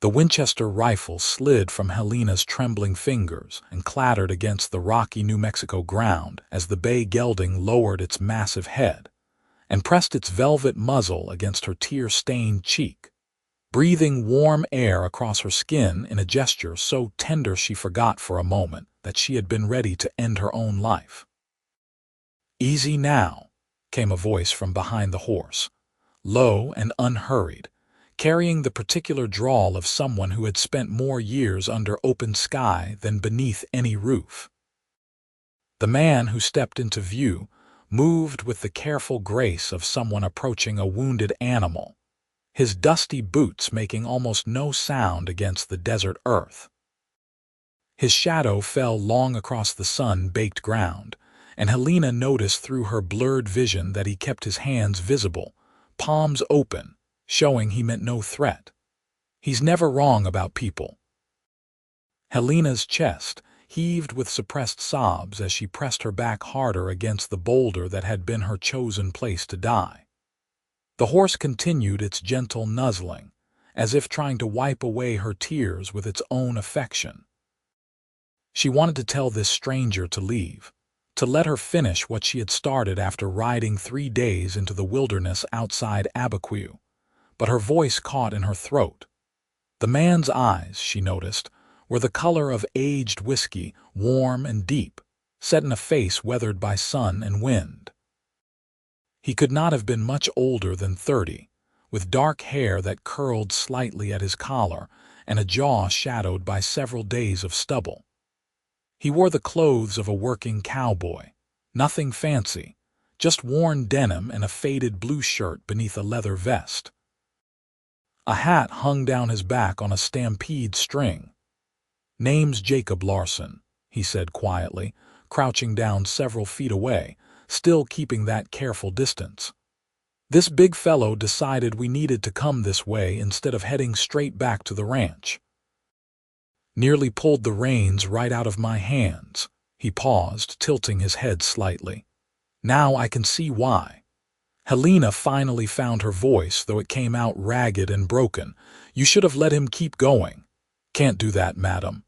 The Winchester rifle slid from Helena's trembling fingers and clattered against the rocky New Mexico ground as the bay gelding lowered its massive head and pressed its velvet muzzle against her tear-stained cheek, breathing warm air across her skin in a gesture so tender she forgot for a moment that she had been ready to end her own life. "Easy now," came a voice from behind the horse, low and unhurried, carrying the particular drawl of someone who had spent more years under open sky than beneath any roof. The man who stepped into view moved with the careful grace of someone approaching a wounded animal, his dusty boots making almost no sound against the desert earth. His shadow fell long across the sun-baked ground, and Helena noticed through her blurred vision that he kept his hands visible, palms open, showing he meant no threat. He's never wrong about people. Helena's chest heaved with suppressed sobs as she pressed her back harder against the boulder that had been her chosen place to die. The horse continued its gentle nuzzling, as if trying to wipe away her tears with its own affection. She wanted to tell this stranger to leave, to let her finish what she had started after riding 3 days into the wilderness outside Abiquiu, but her voice caught in her throat. The man's eyes, she noticed, were the color of aged whiskey, warm and deep, set in a face weathered by sun and wind. He could not have been much older than 30, with dark hair that curled slightly at his collar and a jaw shadowed by several days of stubble. He wore the clothes of a working cowboy, nothing fancy, just worn denim and a faded blue shirt beneath a leather vest. A hat hung down his back on a stampede string. "Name's Jacob Larson," he said quietly, crouching down several feet away, still keeping that careful distance. "This big fellow decided we needed to come this way instead of heading straight back to the ranch. Nearly pulled the reins right out of my hands." He paused, tilting his head slightly. "Now I can see why." Helena finally found her voice, though it came out ragged and broken. "You should have let him keep going." "Can't do that, madam.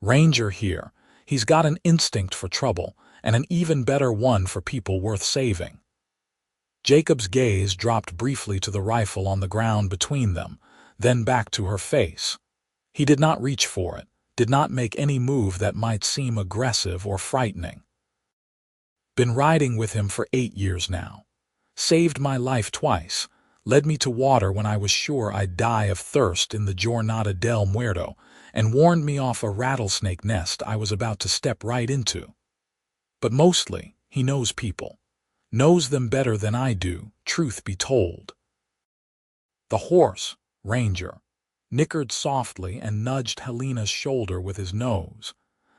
Ranger here. He's got an instinct for trouble, and an even better one for people worth saving." Jacob's gaze dropped briefly to the rifle on the ground between them, then back to her face. He did not reach for it, did not make any move that might seem aggressive or frightening. "Been riding with him for 8 years now. Saved my life twice, led me to water when I was sure I'd die of thirst in the Jornada del Muerto, and warned me off a rattlesnake nest I was about to step right into. But mostly, he knows people. Knows them better than I do, truth be told." The horse, Ranger, nickered softly and nudged Helena's shoulder with his nose,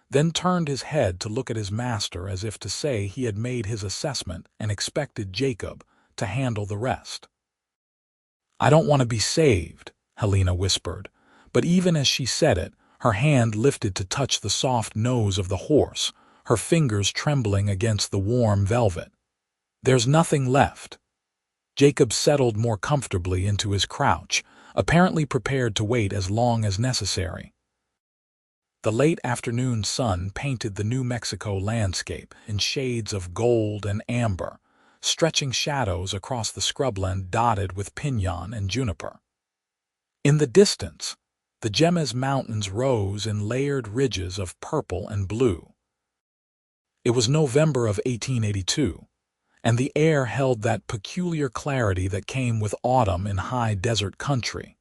then turned his head to look at his master as if to say he had made his assessment and expected Jacob to handle the rest. "I don't want to be saved," Helena whispered, but even as she said it, her hand lifted to touch the soft nose of the horse, her fingers trembling against the warm velvet. "There's nothing left." Jacob settled more comfortably into his crouch, apparently prepared to wait as long as necessary. The late afternoon sun painted the New Mexico landscape in shades of gold and amber, stretching shadows across the scrubland dotted with piñon and juniper. In the distance, the Jemez Mountains rose in layered ridges of purple and blue. It was November of 1882, and the air held that peculiar clarity that came with autumn in high desert country.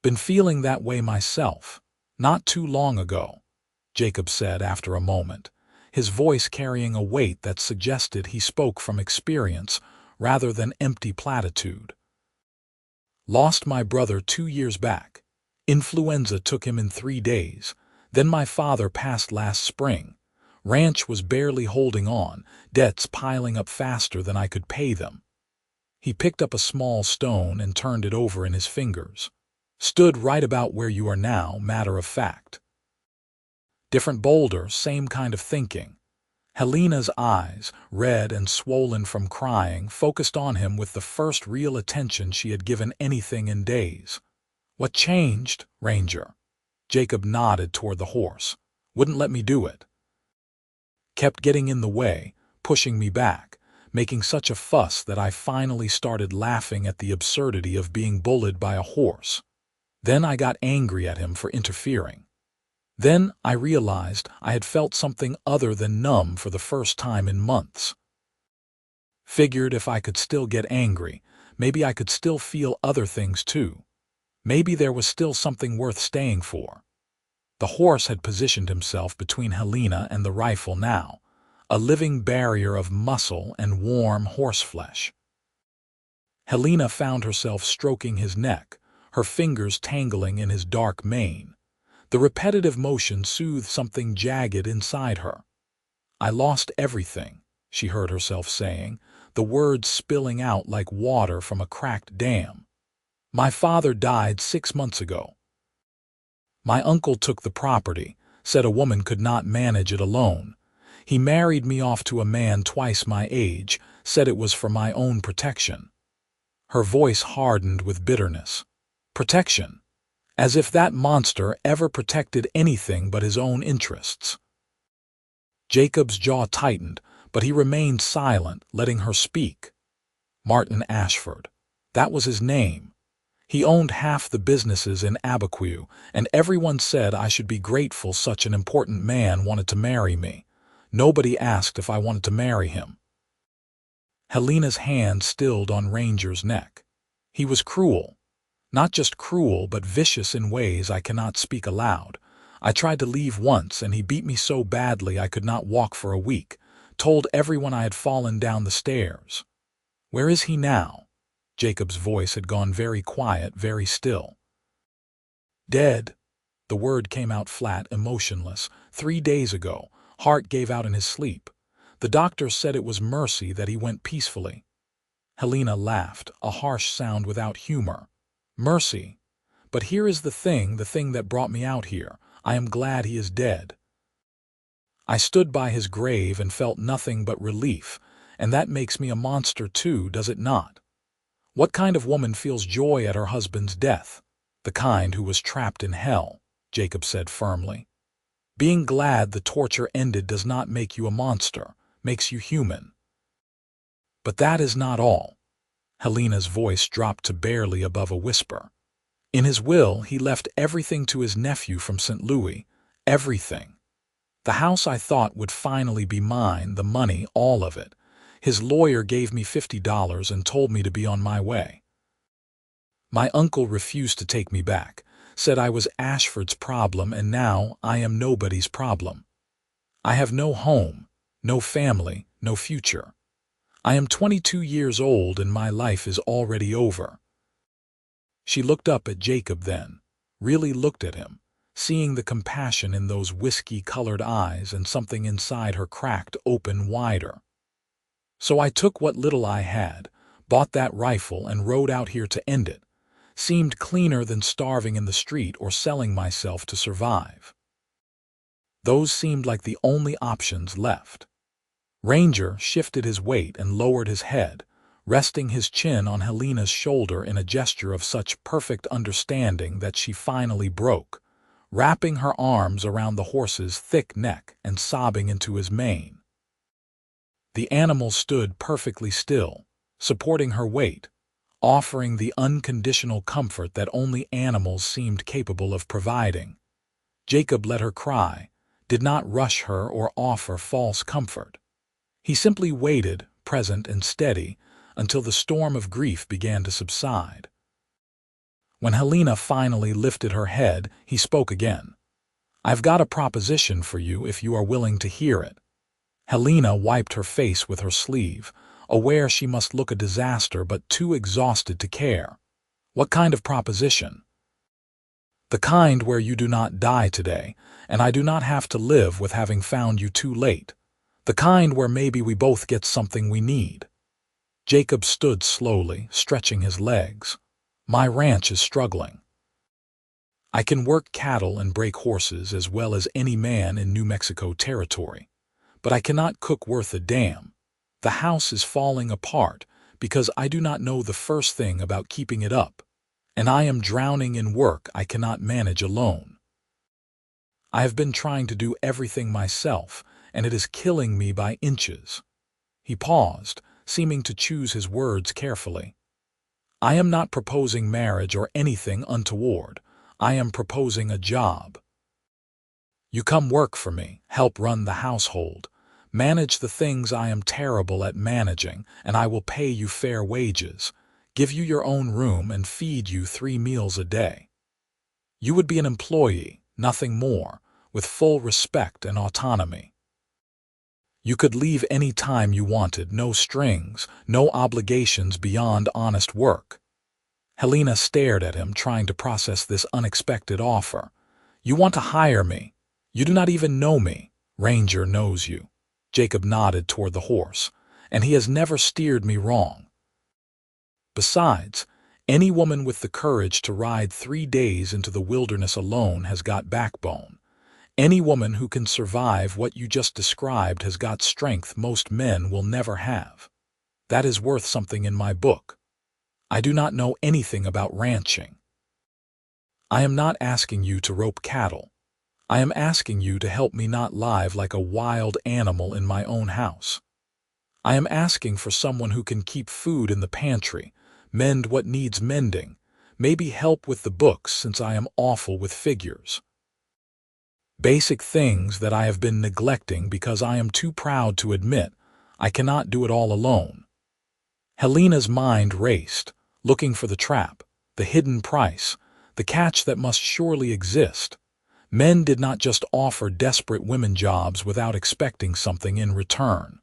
"Been feeling that way myself, not too long ago," Jacob said after a moment, his voice carrying a weight that suggested he spoke from experience rather than empty platitude. "Lost my brother 2 years back. Influenza took him in 3 days. Then my father passed last spring. Ranch was barely holding on, debts piling up faster than I could pay them." He picked up a small stone and turned it over in his fingers. "Stood right about where you are now, matter of fact." Different boulder, same kind of thinking. Helena's eyes, red and swollen from crying, focused on him with the first real attention she had given anything in days. What changed, Ranger? Jacob nodded toward the horse. Wouldn't let me do it. Kept getting in the way, pushing me back, making such a fuss that I finally started laughing at the absurdity of being bullied by a horse. Then I got angry at him for interfering. Then I realized I had felt something other than numb for the first time in months. Figured if I could still get angry, maybe I could still feel other things too. Maybe there was still something worth staying for. The horse had positioned himself between Helena and the rifle now, a living barrier of muscle and warm horseflesh. Helena found herself stroking his neck, her fingers tangling in his dark mane. The repetitive motion soothed something jagged inside her. "I lost everything," she heard herself saying, the words spilling out like water from a cracked dam. "My father died 6 months ago. My uncle took the property, said a woman could not manage it alone. He married me off to a man twice my age, said it was for my own protection." Her voice hardened with bitterness. Protection. As if that monster ever protected anything but his own interests. Jacob's jaw tightened, but he remained silent, letting her speak. Martin Ashford. That was his name. He owned half the businesses in Abiquiu, and everyone said I should be grateful such an important man wanted to marry me. Nobody asked if I wanted to marry him. Helena's hand stilled on Ranger's neck. He was cruel. Not just cruel, but vicious in ways I cannot speak aloud. I tried to leave once, and he beat me so badly I could not walk for a week, told everyone I had fallen down the stairs. Where is he now? Jacob's voice had gone very quiet, very still. Dead. The word came out flat, emotionless. 3 days ago, heart gave out in his sleep. The doctor said it was mercy that he went peacefully. Helena laughed, a harsh sound without humor. Mercy. But here is the thing that brought me out here. I am glad he is dead. I stood by his grave and felt nothing but relief, and that makes me a monster too, does it not? What kind of woman feels joy at her husband's death? The kind who was trapped in hell, Jacob said firmly. Being glad the torture ended does not make you a monster, makes you human. But that is not all. Helena's voice dropped to barely above a whisper. In his will, he left everything to his nephew from St. Louis. Everything. The house I thought would finally be mine, the money, all of it. His lawyer gave me $50 and told me to be on my way. My uncle refused to take me back, said I was Ashford's problem, and now I am nobody's problem. I have no home, no family, no future. I am 22 years old and my life is already over. She looked up at Jacob then, really looked at him, seeing the compassion in those whiskey-colored eyes, and something inside her cracked open wider. So I took what little I had, bought that rifle, and rode out here to end it. Seemed cleaner than starving in the street or selling myself to survive. Those seemed like the only options left. Ranger shifted his weight and lowered his head, resting his chin on Helena's shoulder in a gesture of such perfect understanding that she finally broke, wrapping her arms around the horse's thick neck and sobbing into his mane. The animal stood perfectly still, supporting her weight, offering the unconditional comfort that only animals seemed capable of providing. Jacob let her cry, did not rush her or offer false comfort. He simply waited, present and steady, until the storm of grief began to subside. When Helena finally lifted her head, he spoke again. "I've got a proposition for you if you are willing to hear it." Helena wiped her face with her sleeve, aware she must look a disaster but too exhausted to care. "What kind of proposition?" "The kind where you do not die today, and I do not have to live with having found you too late. The kind where maybe we both get something we need." Jacob stood slowly, stretching his legs. "My ranch is struggling. I can work cattle and break horses as well as any man in New Mexico territory. But I cannot cook worth a damn. The house is falling apart because I do not know the first thing about keeping it up. and I am drowning in work I cannot manage alone. I have been trying to do everything myself, and it is killing me by inches." He paused, seeming to choose his words carefully. "I am not proposing marriage or anything untoward. I am proposing a job. You come work for me, help run the household, manage the things I am terrible at managing, and I will pay you fair wages, give you your own room, and feed you 3 meals a day. You would be an employee, nothing more, with full respect and autonomy. You could leave any time you wanted, no strings, no obligations beyond honest work." Helena stared at him, trying to process this unexpected offer. "You want to hire me? You do not even know me." "Ranger knows you." Jacob nodded toward the horse. "And he has never steered me wrong. Besides, any woman with the courage to ride 3 days into the wilderness alone has got backbone. Any woman who can survive what you just described has got strength most men will never have. That is worth something in my book. I do not know anything about ranching. I am not asking you to rope cattle. I am asking you to help me not live like a wild animal in my own house. I am asking for someone who can keep food in the pantry, mend what needs mending, maybe help with the books since I am awful with figures. Basic things that I have been neglecting because I am too proud to admit I cannot do it all alone." Helena's mind raced, looking for the trap, the hidden price, the catch that must surely exist. Men did not just offer desperate women jobs without expecting something in return.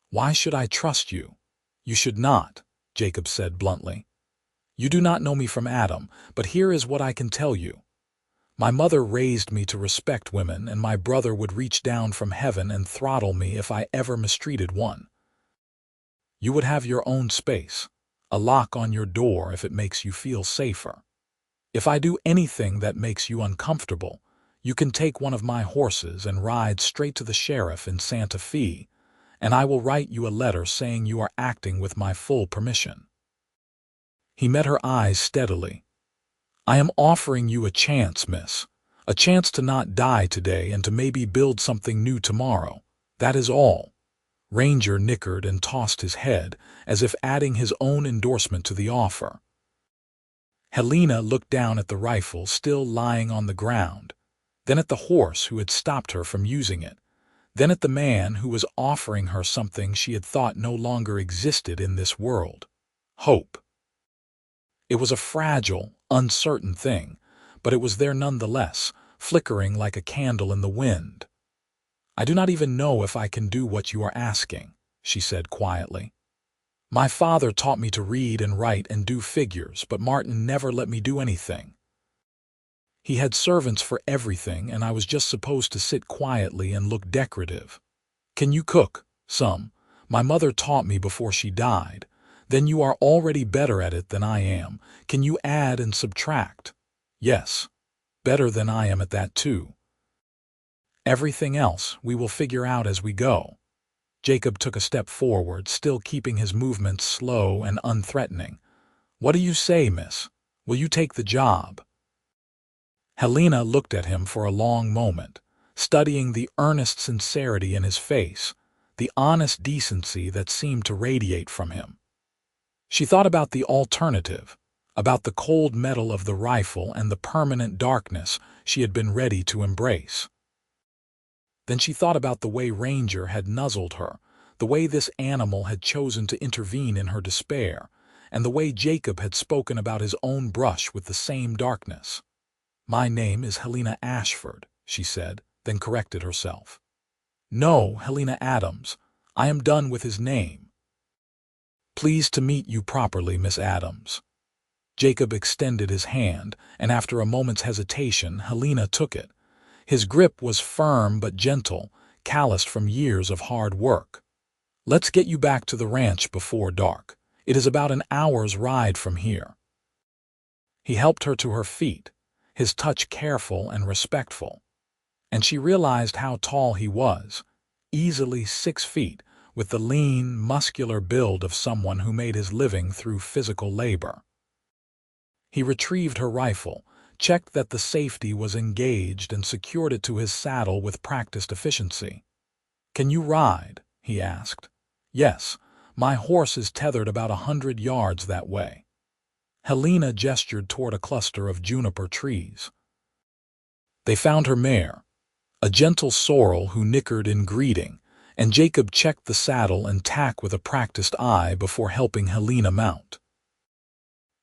"Why should I trust you?" "You should not," Jacob said bluntly. "You do not know me from Adam, but here is what I can tell you. My mother raised me to respect women, and my brother would reach down from heaven and throttle me if I ever mistreated one. You would have your own space, a lock on your door if it makes you feel safer. If I do anything that makes you uncomfortable, you can take one of my horses and ride straight to the sheriff in Santa Fe, and I will write you a letter saying you are acting with my full permission." He met her eyes steadily. "I am offering you a chance, miss. A chance to not die today and to maybe build something new tomorrow. That is all." Ranger nickered and tossed his head, as if adding his own endorsement to the offer. Helena looked down at the rifle still lying on the ground, then at the horse who had stopped her from using it, then at the man who was offering her something she had thought no longer existed in this world: hope. It was a fragile, uncertain thing, but it was there nonetheless, flickering like a candle in the wind. "I do not even know if I can do what you are asking," she said quietly. "My father taught me to read and write and do figures, but Martin never let me do anything. He had servants for everything, and I was just supposed to sit quietly and look decorative. Can you cook? Some. My mother taught me before she died. Then you are already better at it than I am. Can you add and subtract? Yes. Better than I am at that too. Everything else we will figure out as we go." Jacob took a step forward, still keeping his movements slow and unthreatening. "What do you say, miss? Will you take the job?" Helena looked at him for a long moment, studying the earnest sincerity in his face, the honest decency that seemed to radiate from him. She thought about the alternative, about the cold metal of the rifle and the permanent darkness she had been ready to embrace. Then she thought about the way Ranger had nuzzled her, the way this animal had chosen to intervene in her despair, and the way Jacob had spoken about his own brush with the same darkness. "My name is Helena Ashford," she said, then corrected herself. "No, Helena Adams. I am done with his name. Pleased to meet you properly, Miss Adams." Jacob extended his hand, and after a moment's hesitation, Helena took it. His grip was firm but gentle, calloused from years of hard work. "Let's get you back to the ranch before dark. It is about an hour's ride from here." He helped her to her feet, his touch careful and respectful. And she realized how tall he was, easily 6 feet, with the lean, muscular build of someone who made his living through physical labor. He retrieved her rifle, checked that the safety was engaged, and secured it to his saddle with practiced efficiency. "Can you ride?" he asked. "Yes, my horse is tethered about 100 yards that way." Helena gestured toward a cluster of juniper trees. They found her mare, a gentle sorrel who nickered in greeting, and Jacob checked the saddle and tack with a practiced eye before helping Helena mount.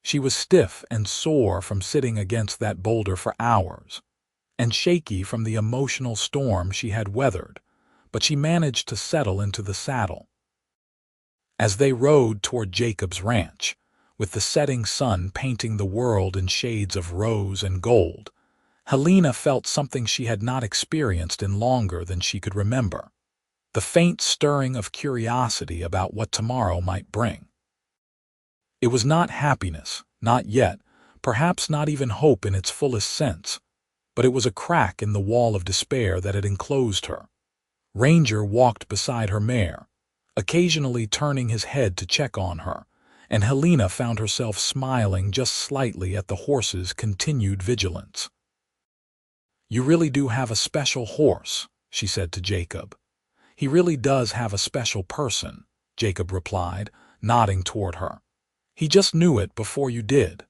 She was stiff and sore from sitting against that boulder for hours, and shaky from the emotional storm she had weathered, but she managed to settle into the saddle. As they rode toward Jacob's ranch, with the setting sun painting the world in shades of rose and gold, Helena felt something she had not experienced in longer than she could remember: the faint stirring of curiosity about what tomorrow might bring. It was not happiness, not yet, perhaps not even hope in its fullest sense, but it was a crack in the wall of despair that had enclosed her. Ranger walked beside her mare, occasionally turning his head to check on her, and Helena found herself smiling just slightly at the horse's continued vigilance. "You really do have a special horse," she said to Jacob. "He really does have a special person," Jacob replied, nodding toward her. "He just knew it before you did."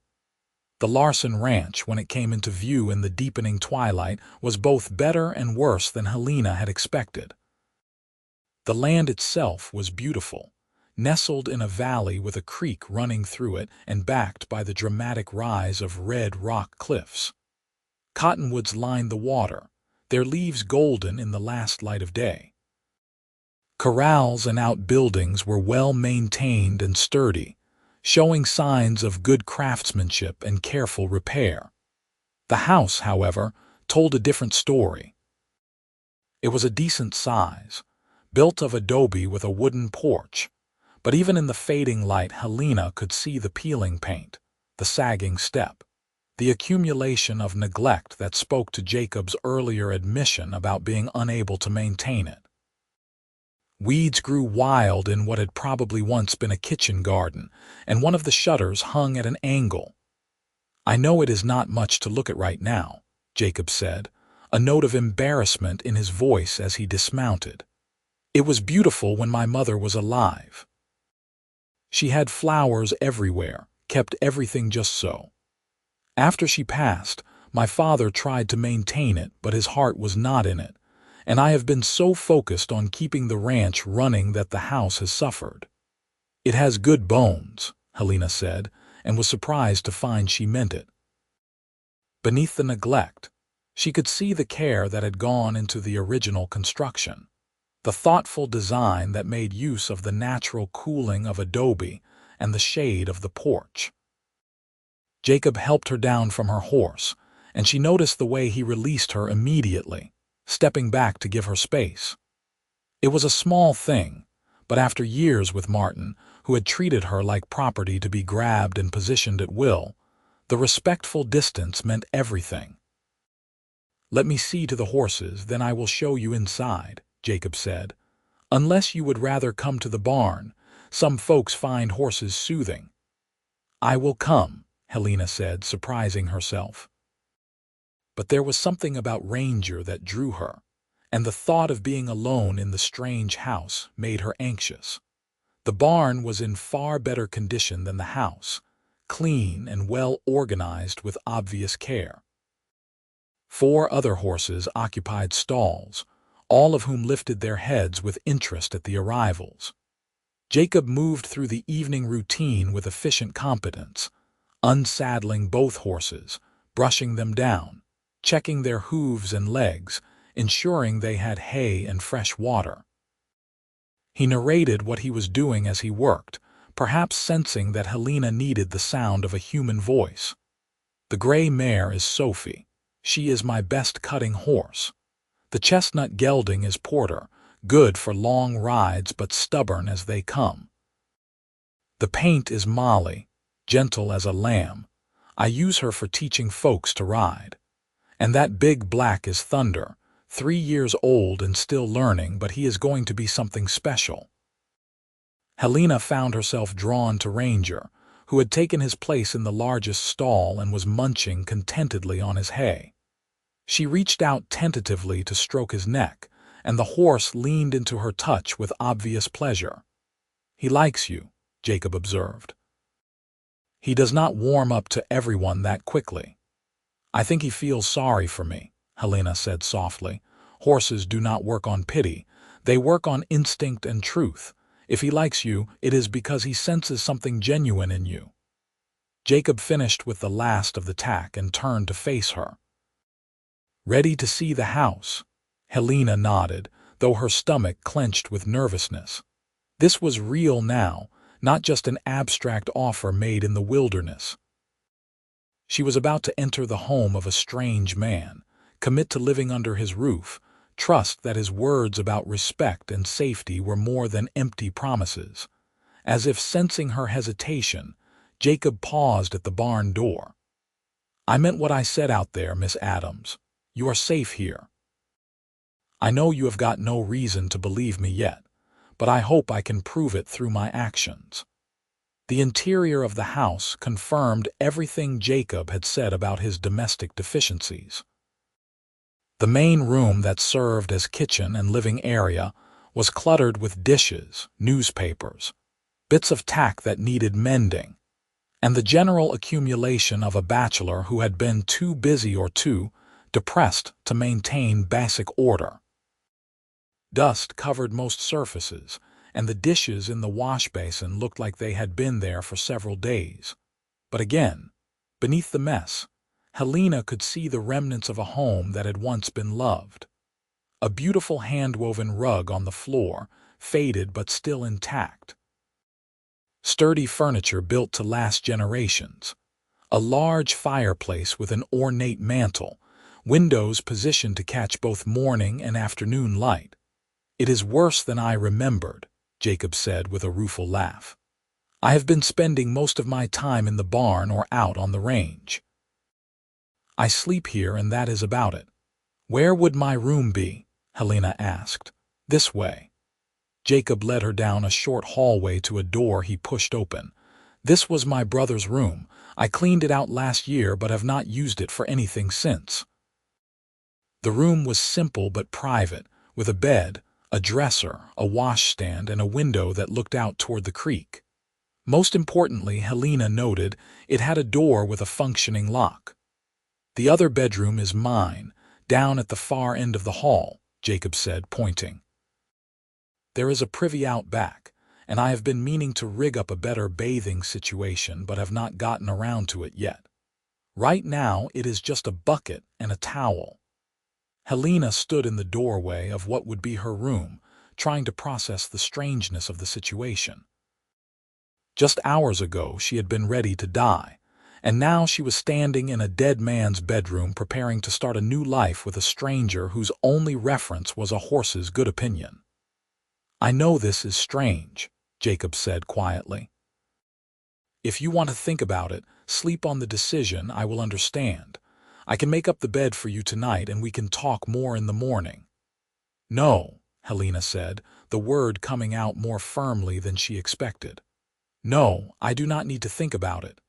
The Larson Ranch, when it came into view in the deepening twilight, was both better and worse than Helena had expected. The land itself was beautiful, nestled in a valley with a creek running through it and backed by the dramatic rise of red rock cliffs. Cottonwoods lined the water, their leaves golden in the last light of day. Corrals and outbuildings were well maintained and sturdy, showing signs of good craftsmanship and careful repair. The house, however, told a different story. It was a decent size, built of adobe with a wooden porch, but even in the fading light Helena could see the peeling paint, the sagging step, the accumulation of neglect that spoke to Jacob's earlier admission about being unable to maintain it. Weeds grew wild in what had probably once been a kitchen garden, and one of the shutters hung at an angle. "I know it is not much to look at right now," Jacob said, a note of embarrassment in his voice as he dismounted. "It was beautiful when my mother was alive. She had flowers everywhere, kept everything just so. After she passed, my father tried to maintain it, but his heart was not in it, and I have been so focused on keeping the ranch running that the house has suffered." "It has good bones," Helena said, and was surprised to find she meant it. Beneath the neglect, she could see the care that had gone into the original construction, the thoughtful design that made use of the natural cooling of adobe and the shade of the porch. Jacob helped her down from her horse, and she noticed the way he released her immediately, stepping back to give her space. It was a small thing, but after years with Martin, who had treated her like property to be grabbed and positioned at will, the respectful distance meant everything. "Let me see to the horses, then I will show you inside," Jacob said. "Unless you would rather come to the barn. Some folks find horses soothing." "I will come," Helena said, surprising herself. But there was something about Ranger that drew her, and the thought of being alone in the strange house made her anxious. The barn was in far better condition than the house, clean and well organized with obvious care. 4 other horses occupied stalls, all of whom lifted their heads with interest at the arrivals. Jacob moved through the evening routine with efficient competence, unsaddling both horses, brushing them down, checking their hooves and legs, ensuring they had hay and fresh water. He narrated what he was doing as he worked, perhaps sensing that Helena needed the sound of a human voice. "The gray mare is Sophie. She is my best cutting horse. The chestnut gelding is Porter, good for long rides but stubborn as they come. The paint is Molly, gentle as a lamb. I use her for teaching folks to ride. And that big black is Thunder, 3 years old and still learning, but he is going to be something special." Helena found herself drawn to Ranger, who had taken his place in the largest stall and was munching contentedly on his hay. She reached out tentatively to stroke his neck, and the horse leaned into her touch with obvious pleasure. "He likes you," Jacob observed. "He does not warm up to everyone that quickly." "I think he feels sorry for me," Helena said softly. "Horses do not work on pity. They work on instinct and truth. If he likes you, it is because he senses something genuine in you." Jacob finished with the last of the tack and turned to face her. "Ready to see the house?" Helena nodded, though her stomach clenched with nervousness. This was real now, not just an abstract offer made in the wilderness. She was about to enter the home of a strange man, commit to living under his roof, trust that his words about respect and safety were more than empty promises. As if sensing her hesitation, Jacob paused at the barn door. "I meant what I said out there, Miss Adams. You are safe here. I know you have got no reason to believe me yet, but I hope I can prove it through my actions." The interior of the house confirmed everything Jacob had said about his domestic deficiencies. The main room that served as kitchen and living area was cluttered with dishes, newspapers, bits of tack that needed mending, and the general accumulation of a bachelor who had been too busy or too depressed to maintain basic order. Dust covered most surfaces, and the dishes in the wash basin looked like they had been there for several days. But again, beneath the mess, Helena could see the remnants of a home that had once been loved. A beautiful hand-woven rug on the floor, faded but still intact. Sturdy furniture built to last generations. A large fireplace with an ornate mantel, windows positioned to catch both morning and afternoon light. "It is worse than I remembered," Jacob said with a rueful laugh. "I have been spending most of my time in the barn or out on the range. I sleep here and that is about it." "Where would my room be?" Helena asked. "This way." Jacob led her down a short hallway to a door he pushed open. "This was my brother's room. I cleaned it out last year but have not used it for anything since." The room was simple but private, with a bed, a dresser, a washstand, and a window that looked out toward the creek. Most importantly, Helena noted, it had a door with a functioning lock. "The other bedroom is mine, down at the far end of the hall," Jacob said, pointing. "There is a privy out back, and I have been meaning to rig up a better bathing situation but have not gotten around to it yet. Right now it is just a bucket and a towel." Helena stood in the doorway of what would be her room, trying to process the strangeness of the situation. Just hours ago she had been ready to die, and now she was standing in a dead man's bedroom preparing to start a new life with a stranger whose only reference was a horse's good opinion. "I know this is strange," Jacob said quietly. "If you want to think about it, sleep on the decision, I will understand. I can make up the bed for you tonight and we can talk more in the morning." "No," Helena said, the word coming out more firmly than she expected. "No, I do not need to think about it.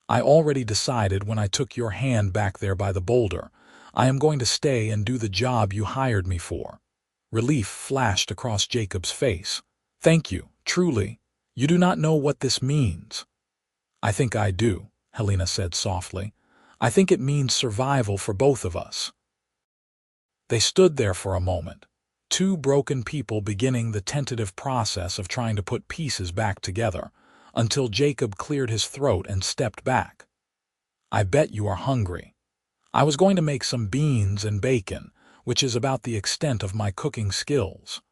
I already decided when I took your hand back there by the boulder. I am going to stay and do the job you hired me for." Relief flashed across Jacob's face. "Thank you, truly. You do not know what this means." "I think I do," Helena said softly. "I think it means survival for both of us." They stood there for a moment, two broken people beginning the tentative process of trying to put pieces back together, until Jacob cleared his throat and stepped back. "I bet you are hungry. I was going to make some beans and bacon, which is about the extent of my cooking skills.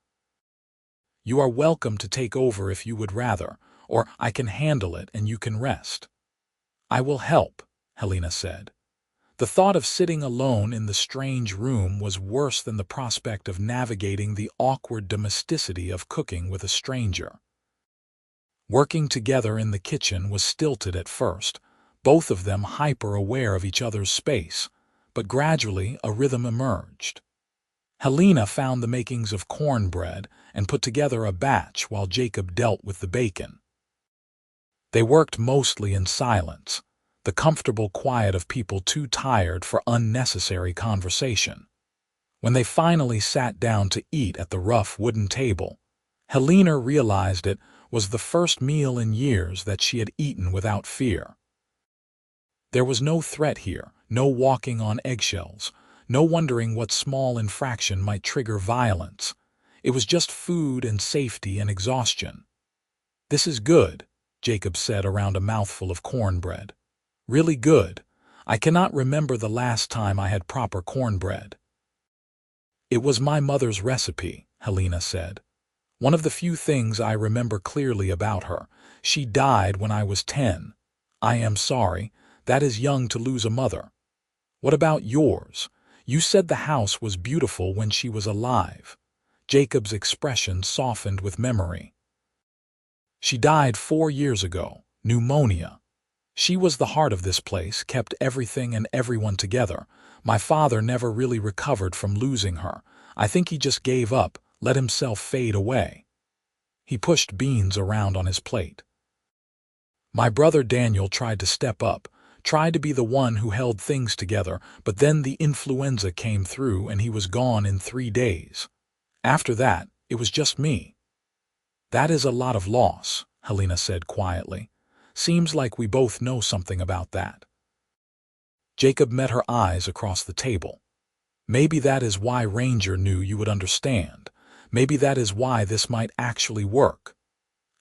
You are welcome to take over if you would rather, or I can handle it and you can rest." "I will help," Helena said. The thought of sitting alone in the strange room was worse than the prospect of navigating the awkward domesticity of cooking with a stranger. Working together in the kitchen was stilted at first, both of them hyper-aware of each other's space, but gradually a rhythm emerged. Helena found the makings of cornbread and put together a batch while Jacob dealt with the bacon. They worked mostly in silence, the comfortable quiet of people too tired for unnecessary conversation. When they finally sat down to eat at the rough wooden table, Helena realized it was the first meal in years that she had eaten without fear. There was no threat here, no walking on eggshells, no wondering what small infraction might trigger violence. It was just food and safety and exhaustion. "This is good," Jacob said around a mouthful of cornbread. "Really good. I cannot remember the last time I had proper cornbread." "It was my mother's recipe," Helena said. "One of the few things I remember clearly about her. She died when I was 10. I am sorry. That is young to lose a mother. What about yours? You said the house was beautiful when she was alive." Jacob's expression softened with memory. "She died 4 years ago. Pneumonia. She was the heart of this place, kept everything and everyone together. My father never really recovered from losing her. I think he just gave up, let himself fade away." He pushed beans around on his plate. "My brother Daniel tried to step up, tried to be the one who held things together, but then the influenza came through and he was gone in 3 days. After that, it was just me." "That is a lot of loss," Helena said quietly. "Seems like we both know something about that." Jacob met her eyes across the table. "Maybe that is why Ranger knew you would understand. Maybe that is why this might actually work."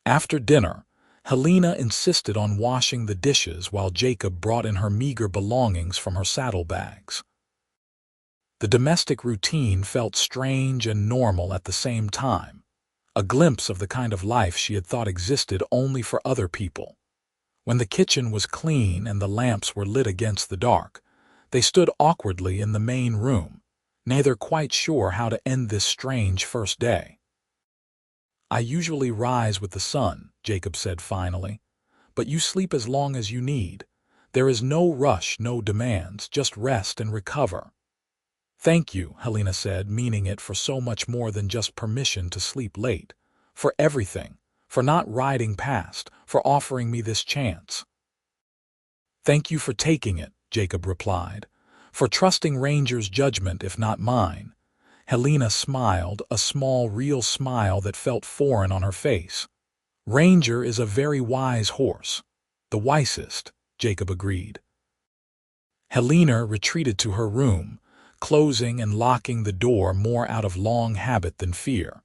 After dinner, Helena insisted on washing the dishes while Jacob brought in her meager belongings from her saddlebags. The domestic routine felt strange and normal at the same time, a glimpse of the kind of life she had thought existed only for other people. When the kitchen was clean and the lamps were lit against the dark, they stood awkwardly in the main room, neither quite sure how to end this strange first day. "I usually rise with the sun," Jacob said finally, "but you sleep as long as you need. There is no rush, no demands, just rest and recover." "Thank you," Helena said, meaning it for so much more than just permission to sleep late. "For everything. For not riding past, for offering me this chance." "Thank you for taking it," Jacob replied. "For trusting Ranger's judgment if not mine." Helena smiled, a small, real smile that felt foreign on her face. "Ranger is a very wise horse." "The wisest," Jacob agreed. Helena retreated to her room, closing and locking the door more out of long habit than fear.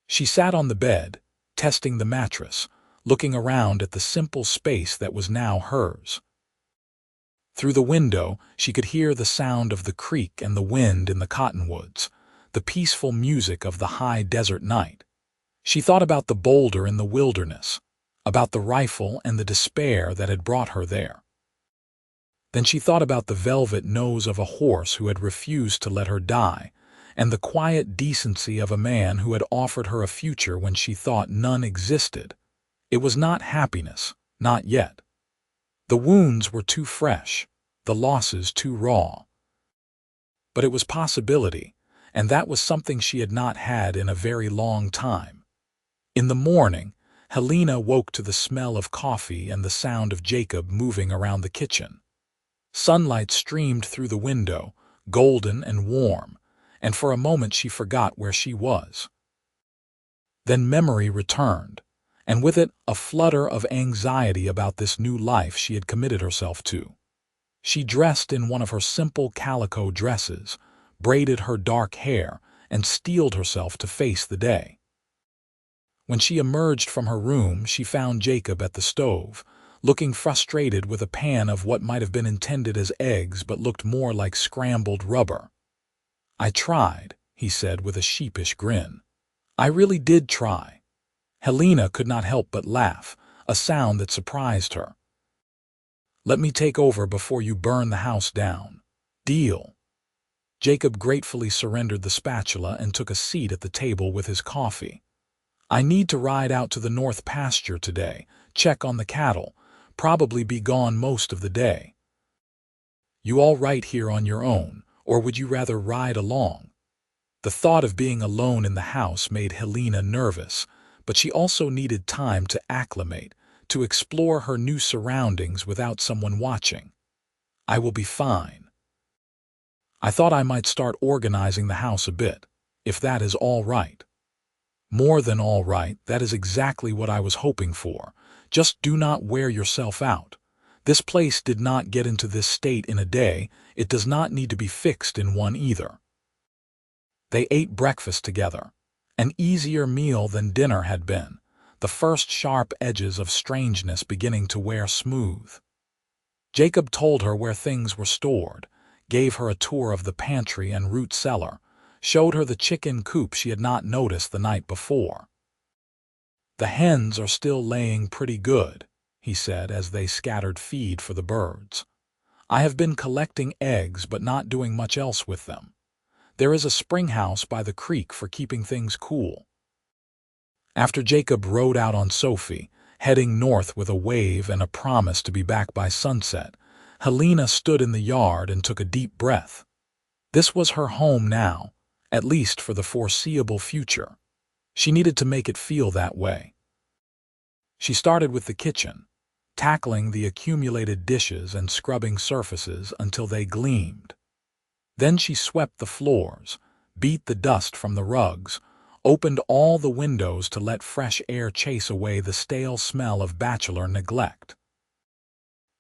She sat on the bed, testing the mattress, looking around at the simple space that was now hers. Through the window, she could hear the sound of the creek and the wind in the cottonwoods, the peaceful music of the high desert night. She thought about the boulder in the wilderness, about the rifle and the despair that had brought her there. Then she thought about the velvet nose of a horse who had refused to let her die, and the quiet decency of a man who had offered her a future when she thought none existed. It was not happiness, not yet. The wounds were too fresh, the losses too raw. But it was possibility, and that was something she had not had in a very long time. In the morning, Helena woke to the smell of coffee and the sound of Jacob moving around the kitchen. Sunlight streamed through the window, golden and warm, and for a moment she forgot where she was. Then memory returned, and with it a flutter of anxiety about this new life she had committed herself to. She dressed in one of her simple calico dresses, braided her dark hair, and steeled herself to face the day. When she emerged from her room, she found Jacob at the stove, looking frustrated with a pan of what might have been intended as eggs but looked more like scrambled rubber. "I tried," he said with a sheepish grin. "I really did try." Helena could not help but laugh, a sound that surprised her. "Let me take over before you burn the house down. Deal." Jacob gratefully surrendered the spatula and took a seat at the table with his coffee. "I need to ride out to the north pasture today, check on the cattle, probably be gone most of the day." "You all right here on your own, or would you rather ride along?" The thought of being alone in the house made Helena nervous, but she also needed time to acclimate, to explore her new surroundings without someone watching. "I will be fine. I thought I might start organizing the house a bit, if that is all right." "More than all right, that is exactly what I was hoping for. Just do not wear yourself out. This place did not get into this state in a day. It does not need to be fixed in one either." They ate breakfast together, an easier meal than dinner had been, the first sharp edges of strangeness beginning to wear smooth. Jacob told her where things were stored, gave her a tour of the pantry and root cellar, showed her the chicken coop she had not noticed the night before. "The hens are still laying pretty good," he said as they scattered feed for the birds. "I have been collecting eggs but not doing much else with them. There is a spring house by the creek for keeping things cool." After Jacob rode out on Sophie, heading north with a wave and a promise to be back by sunset, Helena stood in the yard and took a deep breath. This was her home now, at least for the foreseeable future. She needed to make it feel that way. She started with the kitchen, tackling the accumulated dishes and scrubbing surfaces until they gleamed. Then she swept the floors, beat the dust from the rugs, opened all the windows to let fresh air chase away the stale smell of bachelor neglect.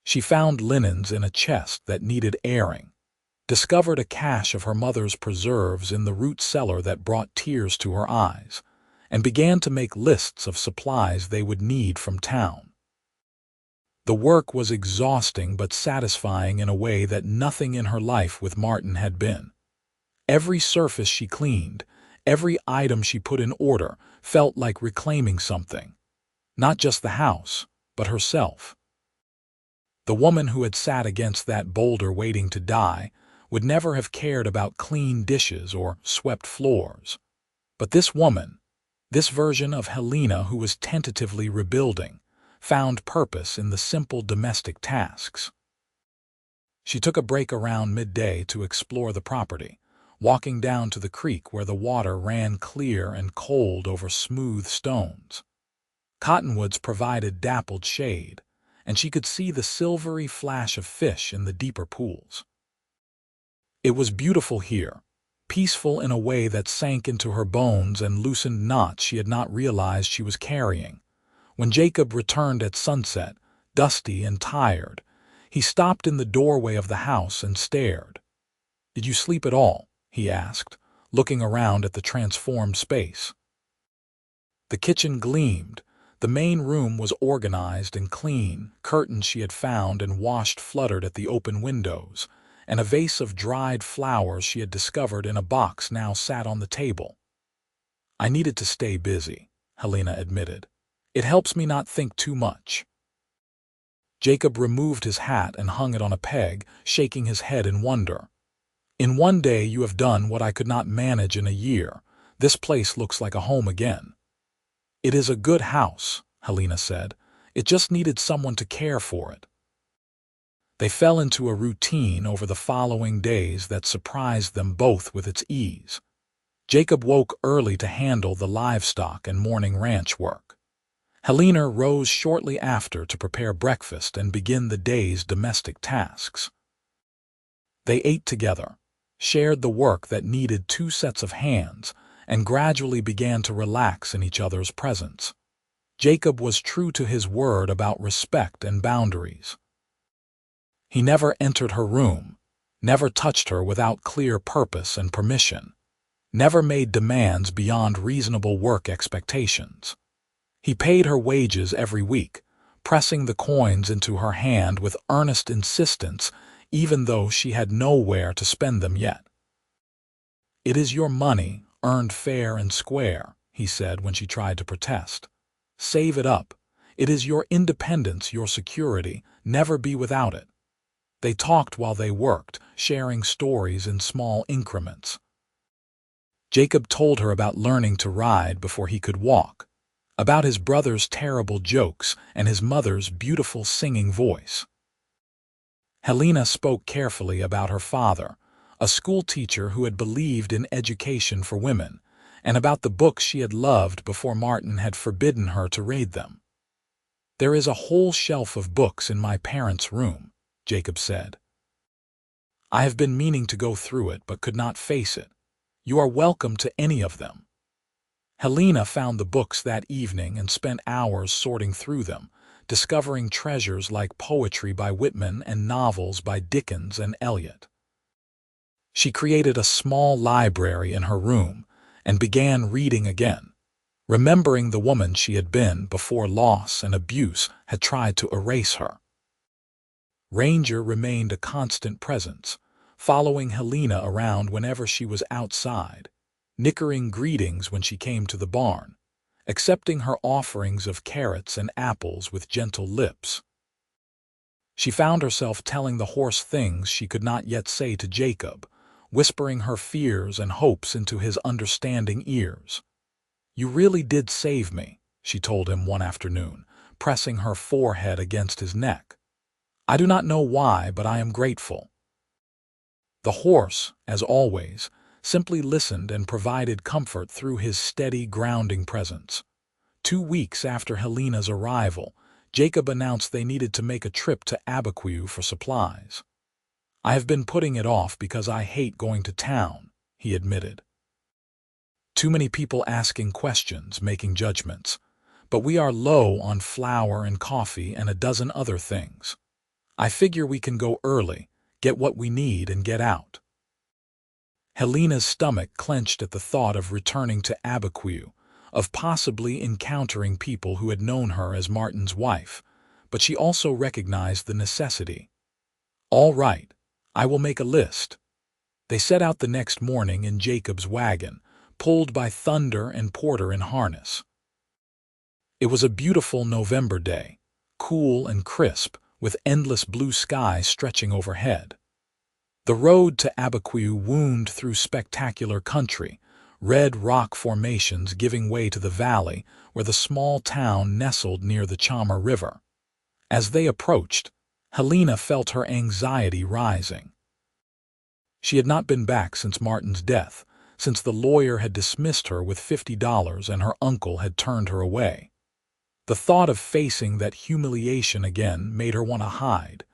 She found linens in a chest that needed airing, discovered a cache of her mother's preserves in the root cellar that brought tears to her eyes, and began to make lists of supplies they would need from town. The work was exhausting but satisfying in a way that nothing in her life with Martin had been. Every surface she cleaned, every item she put in order, felt like reclaiming something. Not just the house, but herself. The woman who had sat against that boulder waiting to die would never have cared about clean dishes or swept floors. But this woman, this version of Helena who was tentatively rebuilding, found purpose in the simple domestic tasks. She took a break around midday to explore the property, walking down to the creek where the water ran clear and cold over smooth stones. Cottonwoods provided dappled shade, and she could see the silvery flash of fish in the deeper pools. It was beautiful here, peaceful in a way that sank into her bones and loosened knots she had not realized she was carrying. When Jacob returned at sunset, dusty and tired, he stopped in the doorway of the house and stared. "Did you sleep at all?" he asked, looking around at the transformed space. The kitchen gleamed. The main room was organized and clean, curtains she had found and washed fluttered at the open windows, and a vase of dried flowers she had discovered in a box now sat on the table. "I needed to stay busy," Helena admitted. "It helps me not think too much." Jacob removed his hat and hung it on a peg, shaking his head in wonder. "In one day you have done what I could not manage in a year. This place looks like a home again." "It is a good house," Helena said. "It just needed someone to care for it." They fell into a routine over the following days that surprised them both with its ease. Jacob woke early to handle the livestock and morning ranch work. Helena rose shortly after to prepare breakfast and begin the day's domestic tasks. They ate together, shared the work that needed two sets of hands, and gradually began to relax in each other's presence. Jacob was true to his word about respect and boundaries. He never entered her room, never touched her without clear purpose and permission, never made demands beyond reasonable work expectations. He paid her wages every week, pressing the coins into her hand with earnest insistence, even though she had nowhere to spend them yet. "It is your money, earned fair and square," he said when she tried to protest. "Save it up. It is your independence, your security. Never be without it." They talked while they worked, sharing stories in small increments. Jacob told her about learning to ride before he could walk, about his brother's terrible jokes and his mother's beautiful singing voice. Helena spoke carefully about her father, a schoolteacher who had believed in education for women, and about the books she had loved before Martin had forbidden her to read them. "There is a whole shelf of books in my parents' room," Jacob said. "I have been meaning to go through it but could not face it. You are welcome to any of them." Helena found the books that evening and spent hours sorting through them, discovering treasures like poetry by Whitman and novels by Dickens and Eliot. She created a small library in her room and began reading again, remembering the woman she had been before loss and abuse had tried to erase her. Ranger remained a constant presence, following Helena around whenever she was outside, nickering greetings when she came to the barn, accepting her offerings of carrots and apples with gentle lips. She found herself telling the horse things she could not yet say to Jacob, whispering her fears and hopes into his understanding ears. "You really did save me," she told him one afternoon, pressing her forehead against his neck. "I do not know why, but I am grateful." The horse, as always, simply listened and provided comfort through his steady, grounding presence. 2 weeks after Helena's arrival, Jacob announced they needed to make a trip to Abiquiu for supplies. "I have been putting it off because I hate going to town," he admitted. "Too many people asking questions, making judgments. But we are low on flour and coffee and a dozen other things. I figure we can go early, get what we need, and get out." Helena's stomach clenched at the thought of returning to Abiquiu, of possibly encountering people who had known her as Martin's wife, but she also recognized the necessity. "All right, I will make a list." They set out the next morning in Jacob's wagon, pulled by Thunder and Porter in harness. It was a beautiful November day, cool and crisp, with endless blue sky stretching overhead. The road to Abiquiu wound through spectacular country, red rock formations giving way to the valley where the small town nestled near the Chama River. As they approached, Helena felt her anxiety rising. She had not been back since Martin's death, since the lawyer had dismissed her with $50 and her uncle had turned her away. The thought of facing that humiliation again made her want to hide.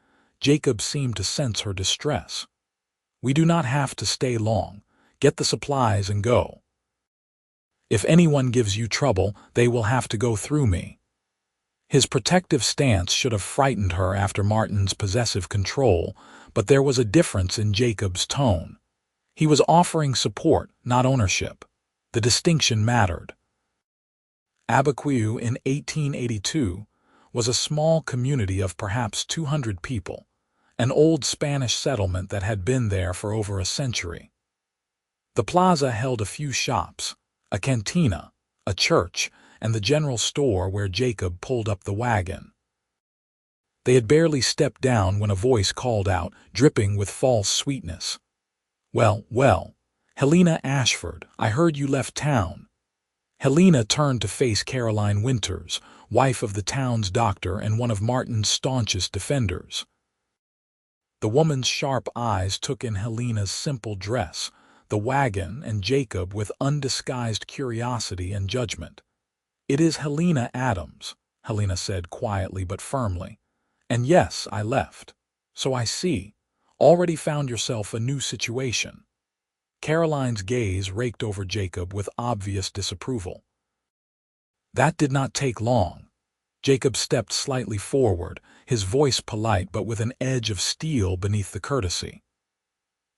Jacob seemed to sense her distress. "We do not have to stay long. Get the supplies and go. If anyone gives you trouble, they will have to go through me." His protective stance should have frightened her after Martin's possessive control, but there was a difference in Jacob's tone. He was offering support, not ownership. The distinction mattered. Abiquiu in 1882 was a small community of perhaps 200 people, an old Spanish settlement that had been there for over a century. The plaza held a few shops, a cantina, a church, and the general store where Jacob pulled up the wagon. They had barely stepped down when a voice called out, dripping with false sweetness. Well, Helena Ashford, I heard you left town." Helena turned to face Caroline Winters, wife of the town's doctor and one of Martin's staunchest defenders. The woman's sharp eyes took in Helena's simple dress, the wagon, and Jacob with undisguised curiosity and judgment. "It is Helena Adams," Helena said quietly but firmly. "And yes, I left. So I see. Already found yourself a new situation." Caroline's gaze raked over Jacob with obvious disapproval. That did not take long. Jacob stepped slightly forward, his voice polite but with an edge of steel beneath the courtesy.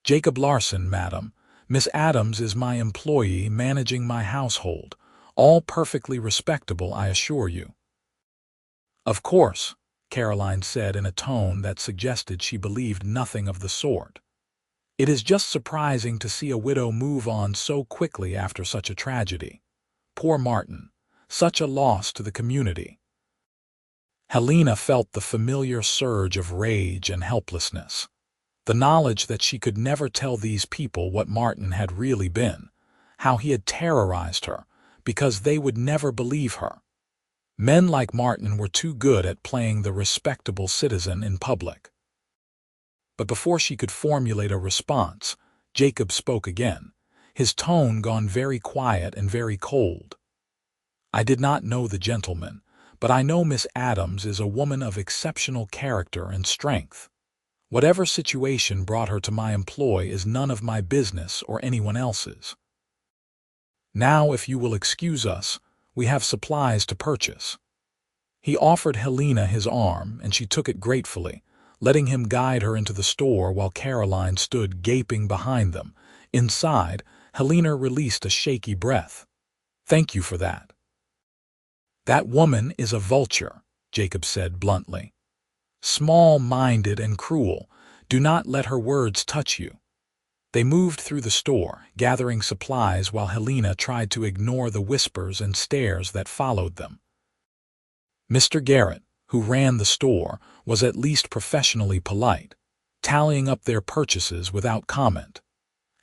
"Jacob Larson, madam. Miss Adams is my employee managing my household. All perfectly respectable, I assure you." "Of course," Caroline said in a tone that suggested she believed nothing of the sort. "It is just surprising to see a widow move on so quickly after such a tragedy. Poor Martin, such a loss to the community." Helena felt the familiar surge of rage and helplessness. The knowledge that she could never tell these people what Martin had really been, how he had terrorized her, because they would never believe her. Men like Martin were too good at playing the respectable citizen in public. But before she could formulate a response, Jacob spoke again, his tone gone very quiet and very cold. "I did not know the gentleman, but I know Miss Adams is a woman of exceptional character and strength. Whatever situation brought her to my employ is none of my business or anyone else's. Now, if you will excuse us, we have supplies to purchase." He offered Helena his arm, and she took it gratefully, letting him guide her into the store while Caroline stood gaping behind them. Inside, Helena released a shaky breath. "Thank you for that." "That woman is a vulture," Jacob said bluntly. "Small-minded and cruel. Do not let her words touch you." They moved through the store, gathering supplies while Helena tried to ignore the whispers and stares that followed them. Mr. Garrett, who ran the store, was at least professionally polite, tallying up their purchases without comment.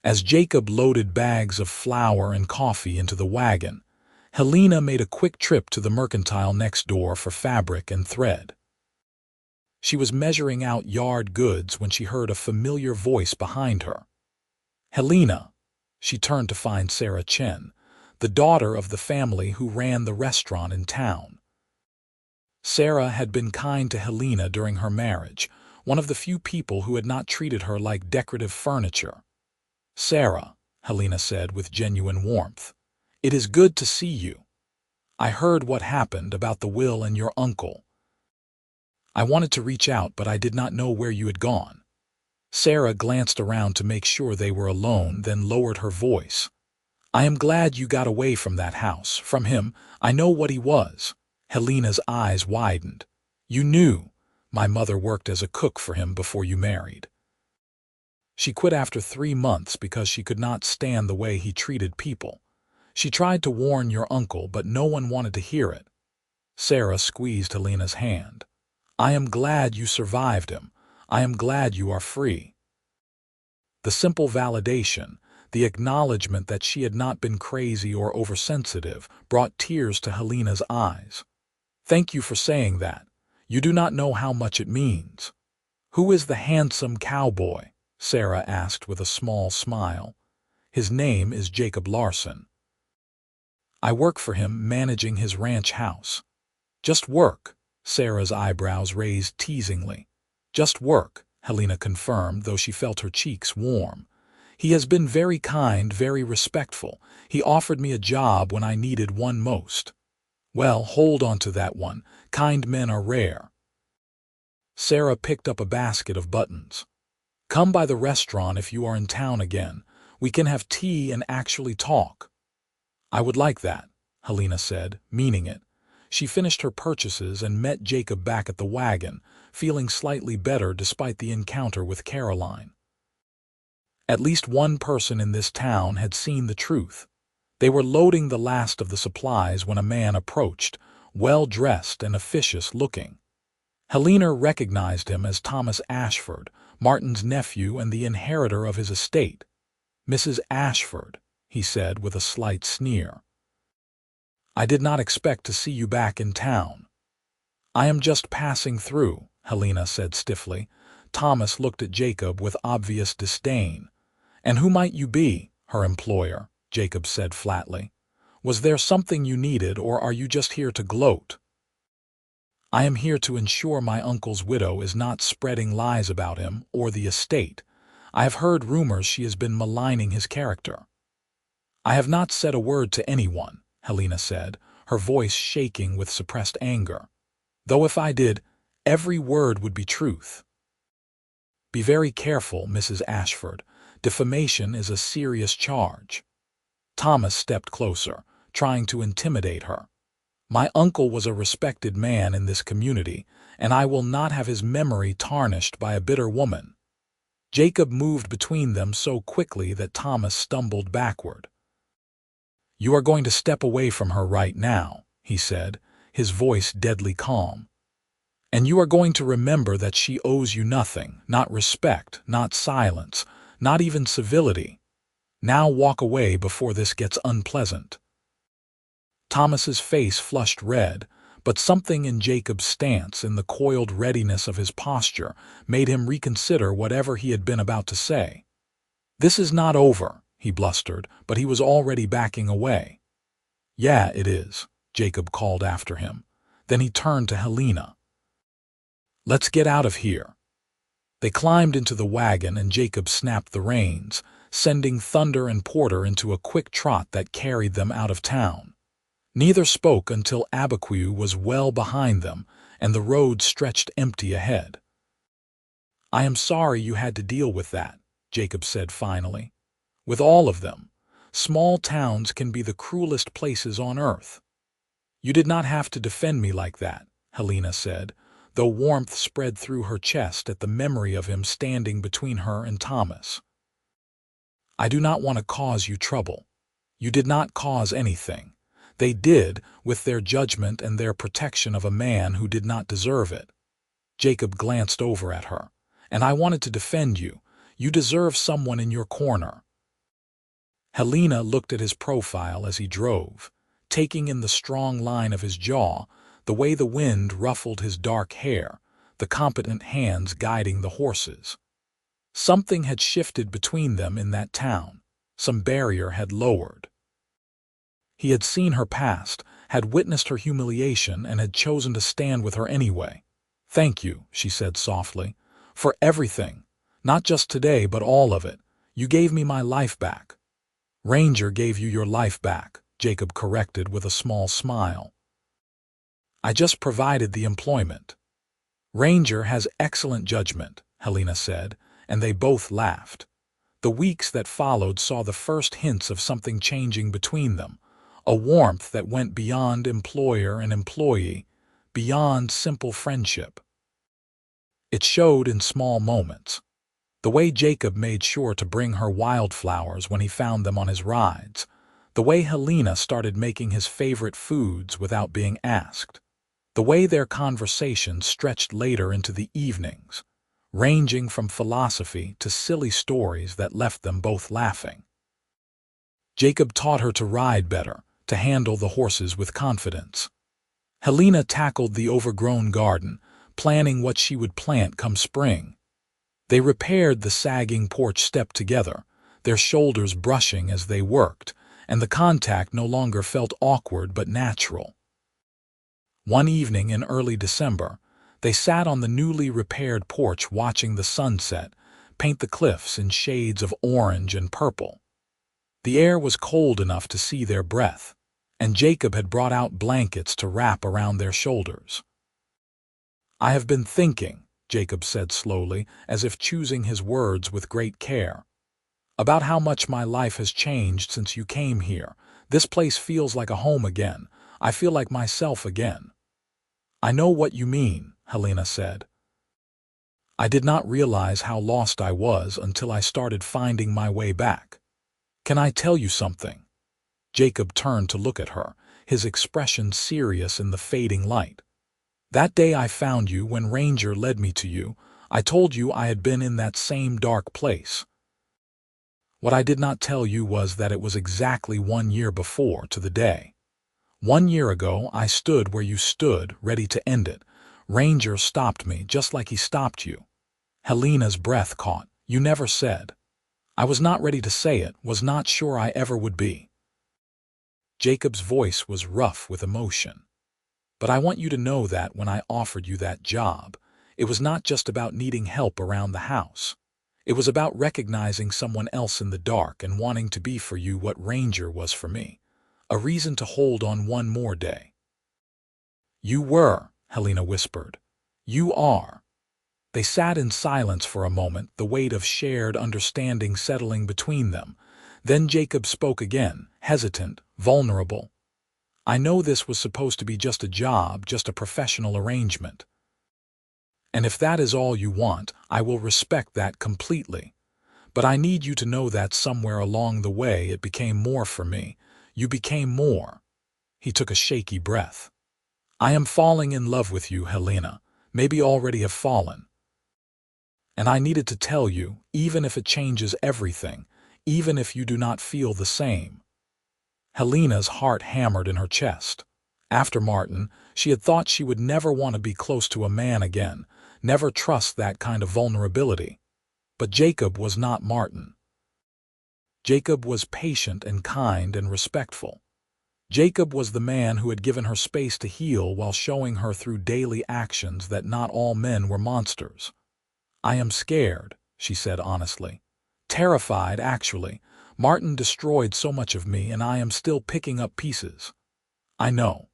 As Jacob loaded bags of flour and coffee into the wagon, Helena made a quick trip to the mercantile next door for fabric and thread. She was measuring out yard goods when she heard a familiar voice behind her. "Helena." She turned to find Sarah Chen, the daughter of the family who ran the restaurant in town. Sarah had been kind to Helena during her marriage, one of the few people who had not treated her like decorative furniture. "Sarah," Helena said with genuine warmth, "it is good to see you. I heard what happened about the will and your uncle. I wanted to reach out, but I did not know where you had gone." Sarah glanced around to make sure they were alone, then lowered her voice. "I am glad you got away from that house, from him. I know what he was." Helena's eyes widened. "You knew. My mother worked as a cook for him before you married. She quit after 3 months because she could not stand the way he treated people. She tried to warn your uncle, but no one wanted to hear it." Sarah squeezed Helena's hand. "I am glad you survived him. I am glad you are free." The simple validation, the acknowledgement that she had not been crazy or oversensitive, brought tears to Helena's eyes. "Thank you for saying that. You do not know how much it means." "Who is the handsome cowboy?" Sarah asked with a small smile. "His name is Jacob Larson. I work for him managing his ranch house." "Just work?" Sarah's eyebrows raised teasingly. "Just work," Helena confirmed, though she felt her cheeks warm. "He has been very kind, very respectful. He offered me a job when I needed one most." "Well, hold on to that one. Kind men are rare." Sarah picked up a basket of buttons. "Come by the restaurant if you are in town again. We can have tea and actually talk." "I would like that," Helena said, meaning it. She finished her purchases and met Jacob back at the wagon, feeling slightly better despite the encounter with Caroline. At least one person in this town had seen the truth. They were loading the last of the supplies when a man approached, well-dressed and officious-looking. Helena recognized him as Thomas Ashford, Martin's nephew and the inheritor of his estate. "Mrs. Ashford," he said with a slight sneer. "I did not expect to see you back in town." "I am just passing through," Helena said stiffly. Thomas looked at Jacob with obvious disdain. "And who might you be?" "Her employer," Jacob said flatly. "Was there something you needed, or are you just here to gloat?" "I am here to ensure my uncle's widow is not spreading lies about him or the estate. I have heard rumors she has been maligning his character." "I have not said a word to anyone," Helena said, her voice shaking with suppressed anger. "Though if I did, every word would be truth." "Be very careful, Mrs. Ashford. Defamation is a serious charge." Thomas stepped closer, trying to intimidate her. "My uncle was a respected man in this community, and I will not have his memory tarnished by a bitter woman." Jacob moved between them so quickly that Thomas stumbled backward. "You are going to step away from her right now," he said, his voice deadly calm. "And you are going to remember that she owes you nothing, not respect, not silence, not even civility. Now walk away before this gets unpleasant." Thomas's face flushed red, but something in Jacob's stance, in the coiled readiness of his posture, made him reconsider whatever he had been about to say. "This is not over," he blustered, but he was already backing away. "Yeah, it is," Jacob called after him. Then he turned to Helena. "Let's get out of here." They climbed into the wagon and Jacob snapped the reins, sending Thunder and Porter into a quick trot that carried them out of town. Neither spoke until Abiquiu was well behind them and the road stretched empty ahead. "I am sorry you had to deal with that," Jacob said finally. "With all of them, small towns can be the cruelest places on earth." "You did not have to defend me like that," Helena said, though warmth spread through her chest at the memory of him standing between her and Thomas. "I do not want to cause you trouble. You did not cause anything. They did, with their judgment and their protection of a man who did not deserve it." Jacob glanced over at her. "And I wanted to defend you. You deserve someone in your corner." Helena looked at his profile as he drove, taking in the strong line of his jaw, the way the wind ruffled his dark hair, the competent hands guiding the horses. Something had shifted between them in that town. Some barrier had lowered. He had seen her past, had witnessed her humiliation, and had chosen to stand with her anyway. "Thank you," she said softly, "for everything. Not just today, but all of it. You gave me my life back." "Ranger gave you your life back," Jacob corrected with a small smile. "I just provided the employment." "Ranger has excellent judgment," Helena said, and they both laughed. The weeks that followed saw the first hints of something changing between them, a warmth that went beyond employer and employee, beyond simple friendship. It showed in small moments. The way Jacob made sure to bring her wildflowers when he found them on his rides, the way Helena started making his favorite foods without being asked, the way their conversation stretched later into the evenings, ranging from philosophy to silly stories that left them both laughing. Jacob taught her to ride better, to handle the horses with confidence. Helena tackled the overgrown garden, planning what she would plant come spring. They repaired the sagging porch step together, their shoulders brushing as they worked, and the contact no longer felt awkward but natural. One evening in early December, they sat on the newly repaired porch watching the sunset paint the cliffs in shades of orange and purple. The air was cold enough to see their breath, and Jacob had brought out blankets to wrap around their shoulders. "I have been thinking," Jacob said slowly, as if choosing his words with great care, "about how much my life has changed since you came here. This place feels like a home again. I feel like myself again." "I know what you mean," Helena said. "I did not realize how lost I was until I started finding my way back. Can I tell you something?" Jacob turned to look at her, his expression serious in the fading light. "That day I found you when Ranger led me to you, I told you I had been in that same dark place. What I did not tell you was that it was exactly 1 year before to the day. 1 year ago I stood where you stood, ready to end it. Ranger stopped me just like he stopped you." Helena's breath caught. "You never said." "I was not ready to say it, was not sure I ever would be." Jacob's voice was rough with emotion. "But I want you to know that when I offered you that job, it was not just about needing help around the house. It was about recognizing someone else in the dark and wanting to be for you what Ranger was for me, a reason to hold on one more day." "You were," Helena whispered. "You are." They sat in silence for a moment, the weight of shared understanding settling between them. Then Jacob spoke again, hesitant, vulnerable. "I know this was supposed to be just a job, just a professional arrangement. And if that is all you want, I will respect that completely. But I need you to know that somewhere along the way it became more for me. You became more." He took a shaky breath. "I am falling in love with you, Helena, maybe already have fallen. And I needed to tell you, even if it changes everything, even if you do not feel the same." Helena's heart hammered in her chest. After Martin, she had thought she would never want to be close to a man again, never trust that kind of vulnerability. But Jacob was not Martin. Jacob was patient and kind and respectful. Jacob was the man who had given her space to heal while showing her through daily actions that not all men were monsters. "I am scared," she said honestly. "Terrified, actually. Martin destroyed so much of me, and I am still picking up pieces." "I know.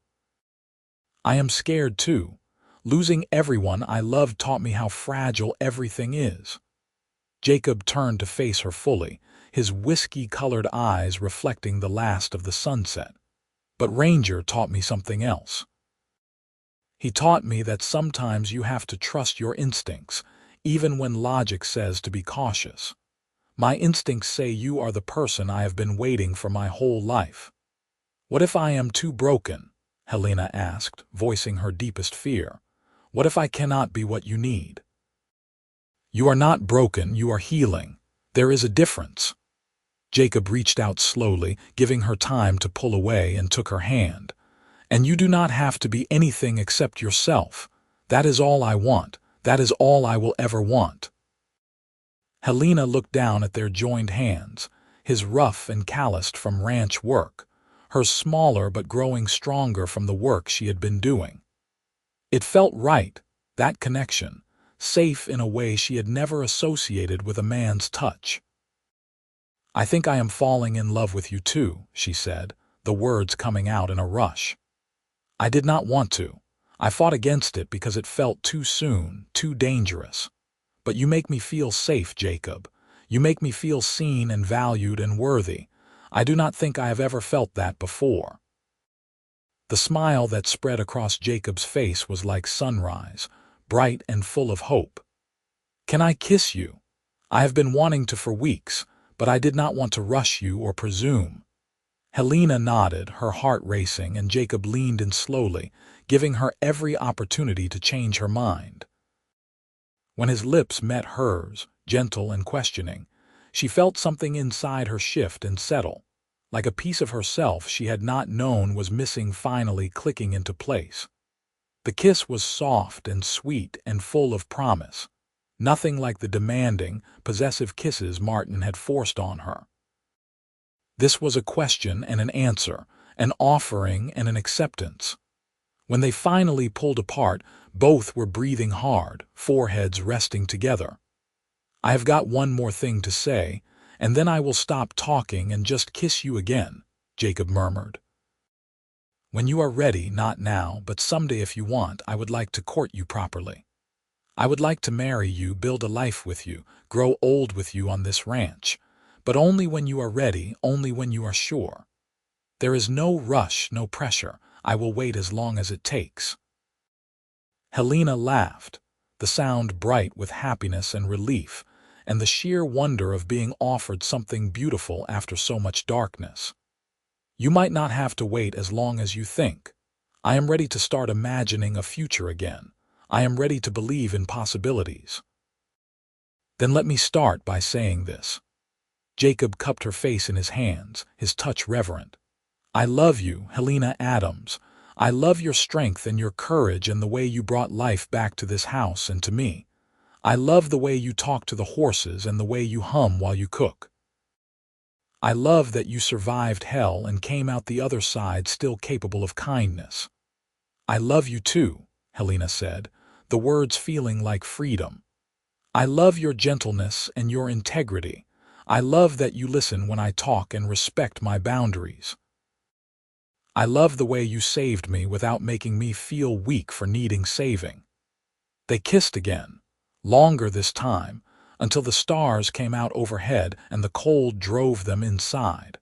I am scared too. Losing everyone I loved taught me how fragile everything is." Jacob turned to face her fully, his whiskey-colored eyes reflecting the last of the sunset. "But Ranger taught me something else. He taught me that sometimes you have to trust your instincts, even when logic says to be cautious. My instincts say you are the person I have been waiting for my whole life." "What if I am too broken?" Helena asked, voicing her deepest fear. "What if I cannot be what you need?" "You are not broken, you are healing. There is a difference." Jacob reached out slowly, giving her time to pull away, and took her hand. "And you do not have to be anything except yourself. That is all I want. That is all I will ever want." Helena looked down at their joined hands, his rough and calloused from ranch work, hers smaller but growing stronger from the work she had been doing. It felt right, that connection, safe in a way she had never associated with a man's touch. "I think I am falling in love with you too," she said, the words coming out in a rush. "I did not want to. I fought against it because it felt too soon, too dangerous. But you make me feel safe, Jacob. You make me feel seen and valued and worthy. I do not think I have ever felt that before." The smile that spread across Jacob's face was like sunrise, bright and full of hope. "Can I kiss you? I have been wanting to for weeks, but I did not want to rush you or presume." Helena nodded, her heart racing, and Jacob leaned in slowly, giving her every opportunity to change her mind. When his lips met hers, gentle and questioning, she felt something inside her shift and settle, like a piece of herself she had not known was missing finally clicking into place. The kiss was soft and sweet and full of promise, nothing like the demanding, possessive kisses Martin had forced on her. This was a question and an answer, an offering and an acceptance. When they finally pulled apart, both were breathing hard, foreheads resting together. "I have got one more thing to say, and then I will stop talking and just kiss you again," Jacob murmured. "When you are ready, not now, but someday if you want, I would like to court you properly. I would like to marry you, build a life with you, grow old with you on this ranch. But only when you are ready, only when you are sure. There is no rush, no pressure. I will wait as long as it takes." Helena laughed, the sound bright with happiness and relief, and the sheer wonder of being offered something beautiful after so much darkness. "You might not have to wait as long as you think. I am ready to start imagining a future again. I am ready to believe in possibilities." "Then let me start by saying this." Jacob cupped her face in his hands, his touch reverent. "I love you, Helena Adams. I love your strength and your courage and the way you brought life back to this house and to me. I love the way you talk to the horses and the way you hum while you cook. I love that you survived hell and came out the other side still capable of kindness." "I love you too," Helena said, the words feeling like freedom. "I love your gentleness and your integrity. I love that you listen when I talk and respect my boundaries. I love the way you saved me without making me feel weak for needing saving." They kissed again, longer this time, until the stars came out overhead and the cold drove them inside.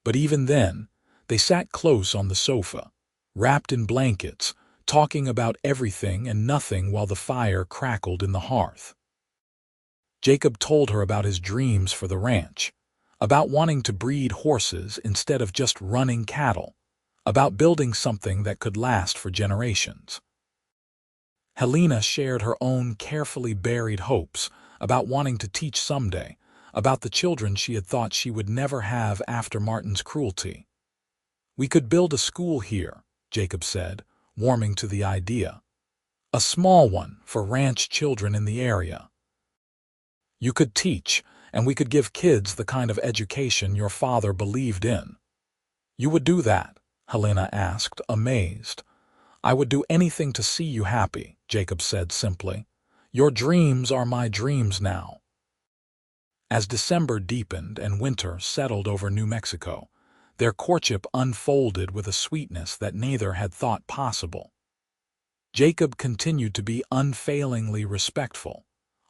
But even then, they sat close on the sofa, wrapped in blankets, talking about everything and nothing while the fire crackled in the hearth. Jacob told her about his dreams for the ranch, about wanting to breed horses instead of just running cattle, about building something that could last for generations. Helena shared her own carefully buried hopes about wanting to teach someday, about the children she had thought she would never have after Martin's cruelty. "We could build a school here," Jacob said, warming to the idea. "A small one for ranch children in the area. You could teach, and we could give kids the kind of education your father believed in." You would do that? Helena asked, amazed. I would do anything to see you happy, Jacob said simply. Your dreams are my dreams now. As December deepened and winter settled over New Mexico, their courtship unfolded with a sweetness that neither had thought possible. Jacob continued to be unfailingly respectful,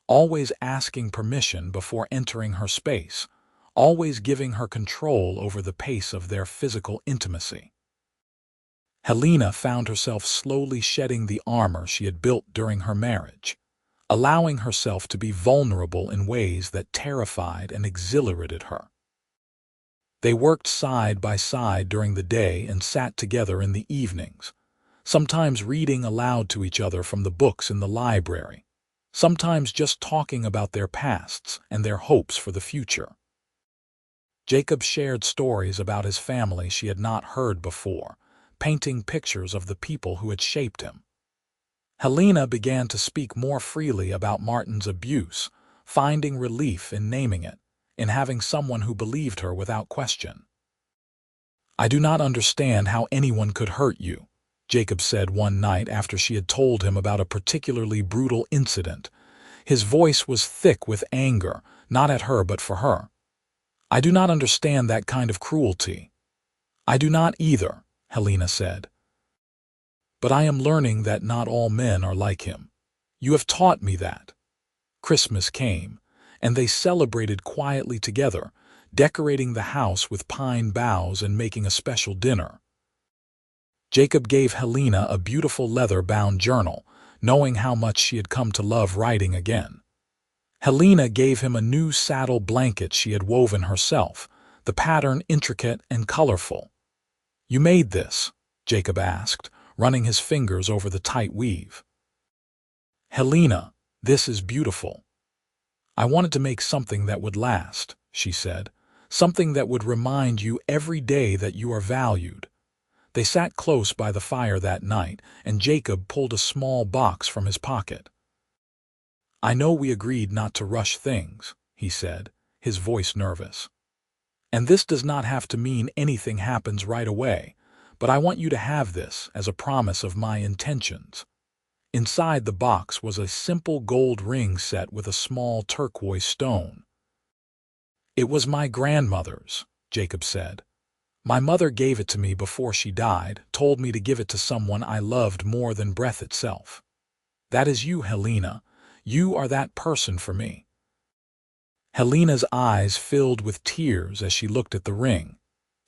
always asking permission before entering her space, always giving her control over the pace of their physical intimacy. Helena found herself slowly shedding the armor she had built during her marriage, allowing herself to be vulnerable in ways that terrified and exhilarated her. They worked side by side during the day and sat together in the evenings, sometimes reading aloud to each other from the books in the library, sometimes just talking about their pasts and their hopes for the future. Jacob shared stories about his family she had not heard before, painting pictures of the people who had shaped him. Helena began to speak more freely about Martin's abuse, finding relief in naming it, in having someone who believed her without question. I do not understand how anyone could hurt you, Jacob said one night after she had told him about a particularly brutal incident. His voice was thick with anger, not at her but for her. I do not understand that kind of cruelty. I do not either, Helena said. But I am learning that not all men are like him. You have taught me that. Christmas came, and they celebrated quietly together, decorating the house with pine boughs and making a special dinner. Jacob gave Helena a beautiful leather-bound journal, knowing how much she had come to love writing again. Helena gave him a new saddle blanket she had woven herself, the pattern intricate and colorful. You made this? Jacob asked, running his fingers over the tight weave. Helena, this is beautiful. I wanted to make something that would last, she said, something that would remind you every day that you are valued. They sat close by the fire that night, and Jacob pulled a small box from his pocket. I know we agreed not to rush things, he said, his voice nervous. And this does not have to mean anything happens right away, but I want you to have this as a promise of my intentions. Inside the box was a simple gold ring set with a small turquoise stone. It was my grandmother's, Jacob said. My mother gave it to me before she died, told me to give it to someone I loved more than breath itself. That is you, Helena. You are that person for me. Helena's eyes filled with tears as she looked at the ring,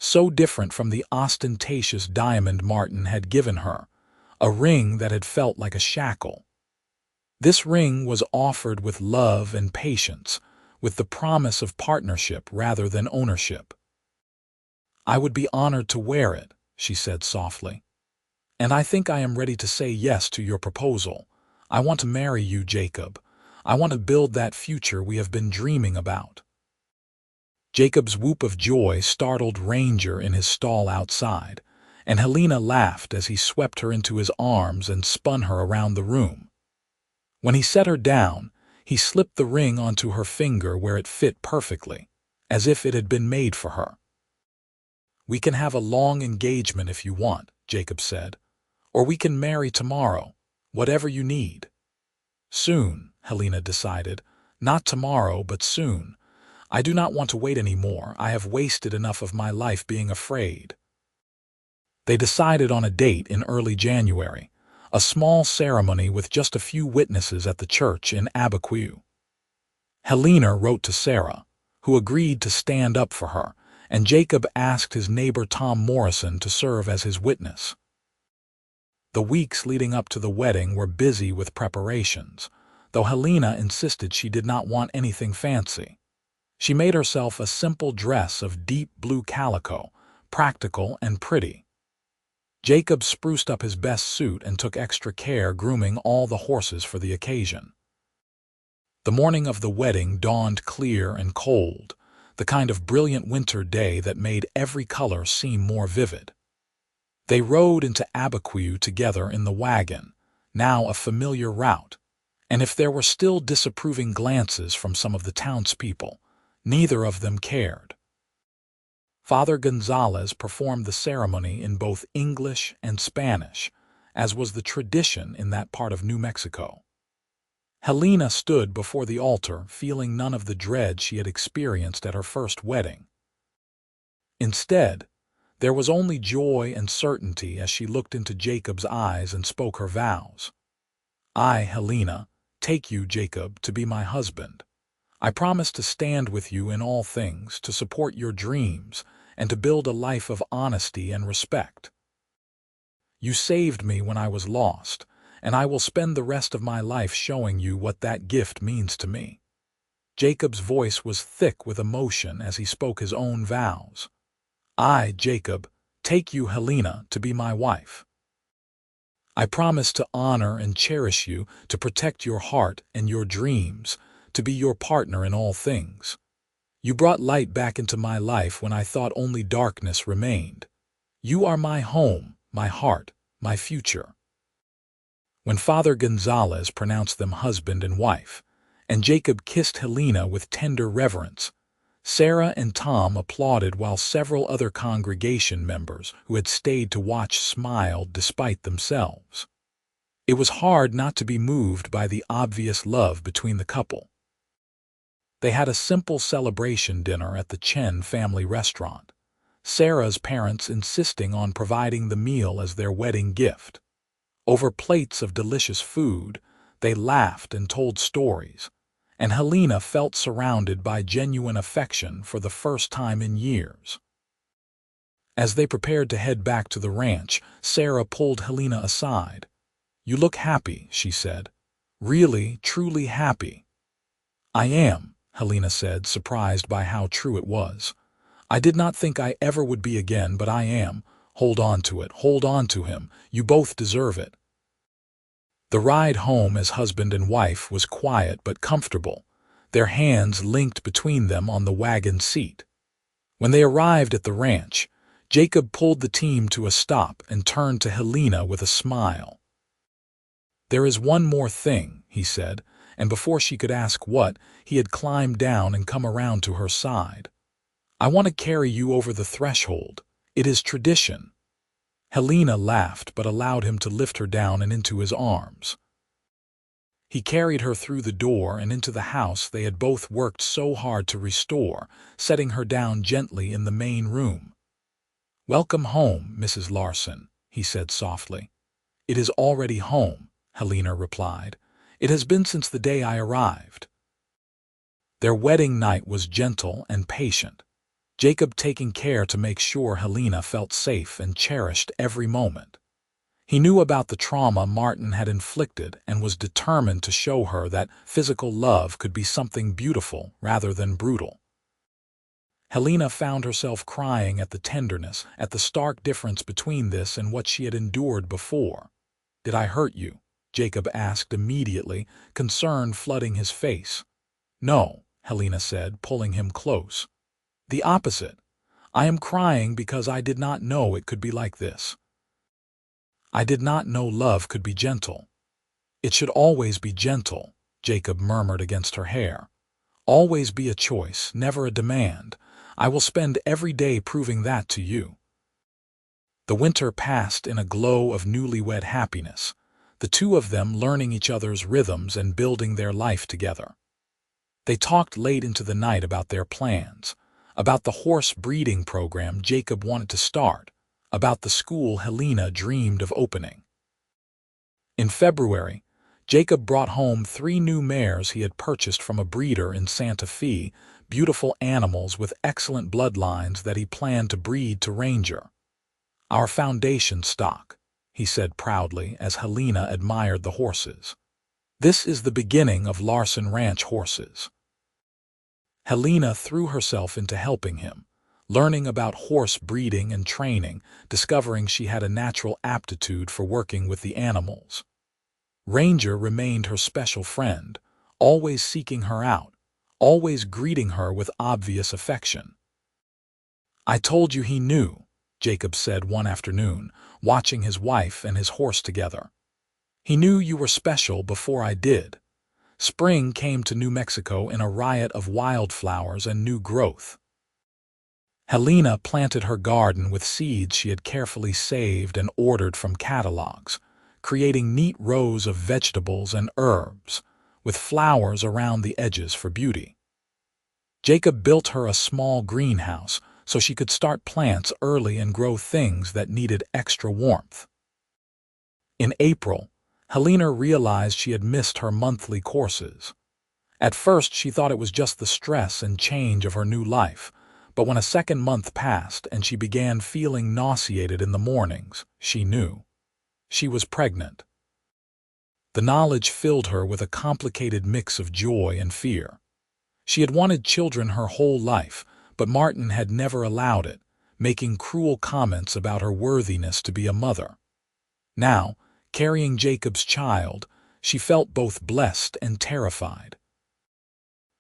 so different from the ostentatious diamond Martin had given her, a ring that had felt like a shackle. This ring was offered with love and patience, with the promise of partnership rather than ownership. I would be honored to wear it, she said softly. And I think I am ready to say yes to your proposal. I want to marry you, Jacob. I want to build that future we have been dreaming about. Jacob's whoop of joy startled Ranger in his stall outside, and Helena laughed as he swept her into his arms and spun her around the room. When he set her down, he slipped the ring onto her finger where it fit perfectly, as if it had been made for her. We can have a long engagement if you want, Jacob said, or we can marry tomorrow, whatever you need. Soon, Helena decided, not tomorrow, but soon. I do not want to wait anymore. I have wasted enough of my life being afraid. They decided on a date in early January, a small ceremony with just a few witnesses at the church in Abiquiu. Helena wrote to Sarah, who agreed to stand up for her, and Jacob asked his neighbor Tom Morrison to serve as his witness. The weeks leading up to the wedding were busy with preparations, though Helena insisted she did not want anything fancy. She made herself a simple dress of deep blue calico, practical and pretty. Jacob spruced up his best suit and took extra care grooming all the horses for the occasion. The morning of the wedding dawned clear and cold, the kind of brilliant winter day that made every color seem more vivid. They rode into Abiquiu together in the wagon, now a familiar route, and if there were still disapproving glances from some of the townspeople, neither of them cared. Father Gonzalez performed the ceremony in both English and Spanish, as was the tradition in that part of New Mexico. Helena stood before the altar, feeling none of the dread she had experienced at her first wedding. Instead, there was only joy and certainty as she looked into Jacob's eyes and spoke her vows. I, Helena, take you, Jacob, to be my husband. I promise to stand with you in all things, to support your dreams, and to build a life of honesty and respect. You saved me when I was lost, and I will spend the rest of my life showing you what that gift means to me. Jacob's voice was thick with emotion as he spoke his own vows. I, Jacob, take you, Helena, to be my wife. I promise to honor and cherish you, to protect your heart and your dreams, to be your partner in all things. You brought light back into my life when I thought only darkness remained. You are my home, my heart, my future. When Father Gonzalez pronounced them husband and wife, and Jacob kissed Helena with tender reverence, Sarah and Tom applauded while several other congregation members who had stayed to watch smiled despite themselves. It was hard not to be moved by the obvious love between the couple. They had a simple celebration dinner at the Chen family restaurant, Sarah's parents insisting on providing the meal as their wedding gift. Over plates of delicious food, they laughed and told stories, and Helena felt surrounded by genuine affection for the first time in years. As they prepared to head back to the ranch, Sarah pulled Helena aside. You look happy, she said. Really, truly happy. I am, Helena said, surprised by how true it was. I did not think I ever would be again, but I am. Hold on to it, hold on to him. You both deserve it. The ride home as husband and wife was quiet but comfortable, their hands linked between them on the wagon seat. When they arrived at the ranch, Jacob pulled the team to a stop and turned to Helena with a smile. There is one more thing, he said, and before she could ask what, he had climbed down and come around to her side. I want to carry you over the threshold. It is tradition. Helena laughed but allowed him to lift her down and into his arms. He carried her through the door and into the house they had both worked so hard to restore, setting her down gently in the main room. Welcome home, Mrs. Larson, he said softly. It is already home, Helena replied. It has been since the day I arrived. Their wedding night was gentle and patient, Jacob taking care to make sure Helena felt safe and cherished every moment. He knew about the trauma Martin had inflicted and was determined to show her that physical love could be something beautiful rather than brutal. Helena found herself crying at the tenderness, at the stark difference between this and what she had endured before. Did I hurt you? Jacob asked immediately, concern flooding his face. No, Helena said, pulling him close. The opposite. I am crying because I did not know it could be like this. I did not know love could be gentle. It should always be gentle, Jacob murmured against her hair. Always be a choice, never a demand. I will spend every day proving that to you. The winter passed in a glow of newlywed happiness, the two of them learning each other's rhythms and building their life together. They talked late into the night about their plans, about the horse breeding program Jacob wanted to start, about the school Helena dreamed of opening. In February, Jacob brought home 3 new mares he had purchased from a breeder in Santa Fe, beautiful animals with excellent bloodlines that he planned to breed to Ranger. Our foundation stock, he said proudly as Helena admired the horses. This is the beginning of Larson Ranch horses. Helena threw herself into helping him, learning about horse breeding and training, discovering she had a natural aptitude for working with the animals. Ranger remained her special friend, always seeking her out, always greeting her with obvious affection. I told you he knew, Jacob said one afternoon, watching his wife and his horse together. He knew you were special before I did. Spring came to New Mexico in a riot of wildflowers and new growth. Helena planted her garden with seeds she had carefully saved and ordered from catalogs, creating neat rows of vegetables and herbs, with flowers around the edges for beauty. Jacob built her a small greenhouse so she could start plants early and grow things that needed extra warmth. In April, Helena realized she had missed her monthly courses. At first, she thought it was just the stress and change of her new life, but when a second month passed and she began feeling nauseated in the mornings, she knew. She was pregnant. The knowledge filled her with a complicated mix of joy and fear. She had wanted children her whole life, but Martin had never allowed it, making cruel comments about her worthiness to be a mother. Now, carrying Jacob's child, she felt both blessed and terrified.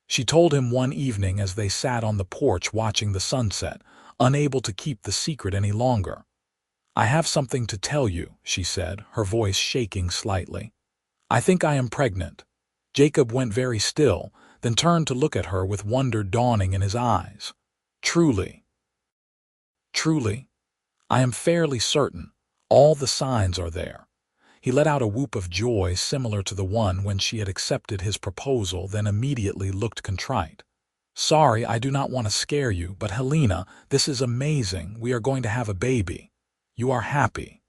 She told him one evening as they sat on the porch watching the sunset, unable to keep the secret any longer. "I have something to tell you," she said, her voice shaking slightly. "I think I am pregnant." Jacob went very still, then turned to look at her with wonder dawning in his eyes. "Truly?" "Truly? I am fairly certain. All the signs are there." He let out a whoop of joy similar to the one when she had accepted his proposal, then immediately looked contrite. "Sorry, I do not want to scare you, but Helena, this is amazing. We are going to have a baby. You are happy?"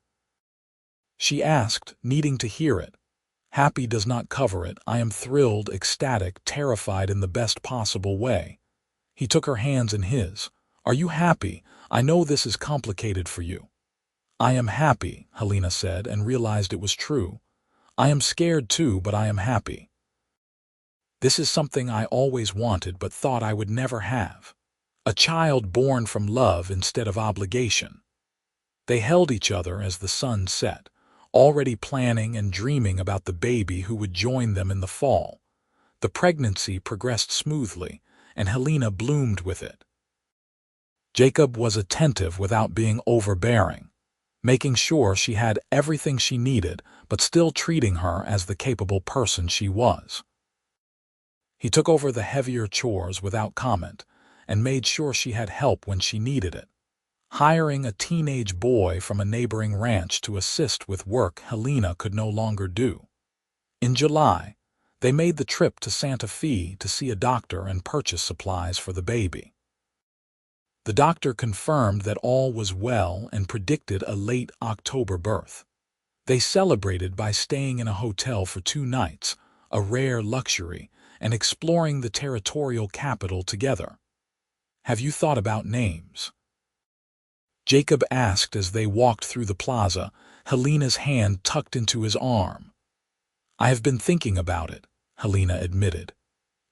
She asked, needing to hear it. "Happy does not cover it. I am thrilled, ecstatic, terrified in the best possible way." He took her hands in his. "Are you happy? I know this is complicated for you." "I am happy," Helena said, and realized it was true. "I am scared too, but I am happy. This is something I always wanted but thought I would never have. A child born from love instead of obligation." They held each other as the sun set, already planning and dreaming about the baby who would join them in the fall. The pregnancy progressed smoothly, and Helena bloomed with it. Jacob was attentive without being overbearing, making sure she had everything she needed, but still treating her as the capable person she was. He took over the heavier chores without comment, and made sure she had help when she needed it, hiring a teenage boy from a neighboring ranch to assist with work Helena could no longer do. In July, they made the trip to Santa Fe to see a doctor and purchase supplies for the baby. The doctor confirmed that all was well and predicted a late October birth. They celebrated by staying in a hotel for 2 nights, a rare luxury, and exploring the territorial capital together. "Have you thought about names?" Jacob asked as they walked through the plaza, Helena's hand tucked into his arm. "I have been thinking about it," Helena admitted.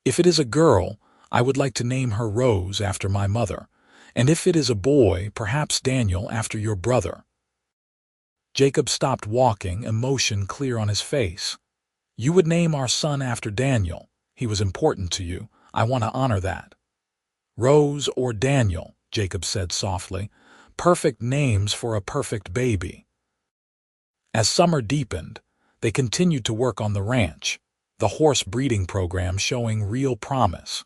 "If it is a girl, I would like to name her Rose after my mother, and if it is a boy, perhaps Daniel after your brother." Jacob stopped walking, emotion clear on his face. "You would name our son after Daniel. He was important to you. I want to honor that." "Rose or Daniel," Jacob said softly. "Perfect names for a perfect baby." As summer deepened, they continued to work on the ranch, the horse breeding program showing real promise.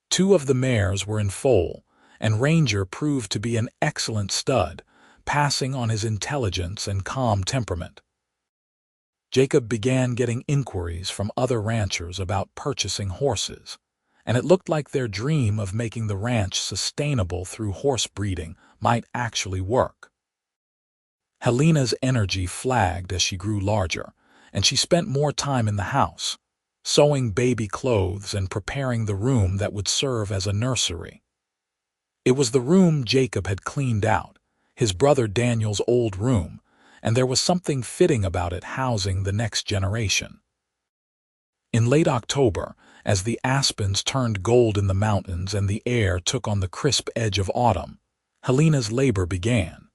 2 of the mares were in foal, and Ranger proved to be an excellent stud, passing on his intelligence and calm temperament. Jacob began getting inquiries from other ranchers about purchasing horses, and it looked like their dream of making the ranch sustainable through horse breeding might actually work. Helena's energy flagged as she grew larger, and she spent more time in the house, sewing baby clothes and preparing the room that would serve as a nursery. It was the room Jacob had cleaned out, his brother Daniel's old room, and there was something fitting about it housing the next generation. In late October, as the aspens turned gold in the mountains and the air took on the crisp edge of autumn, Helena's labor began.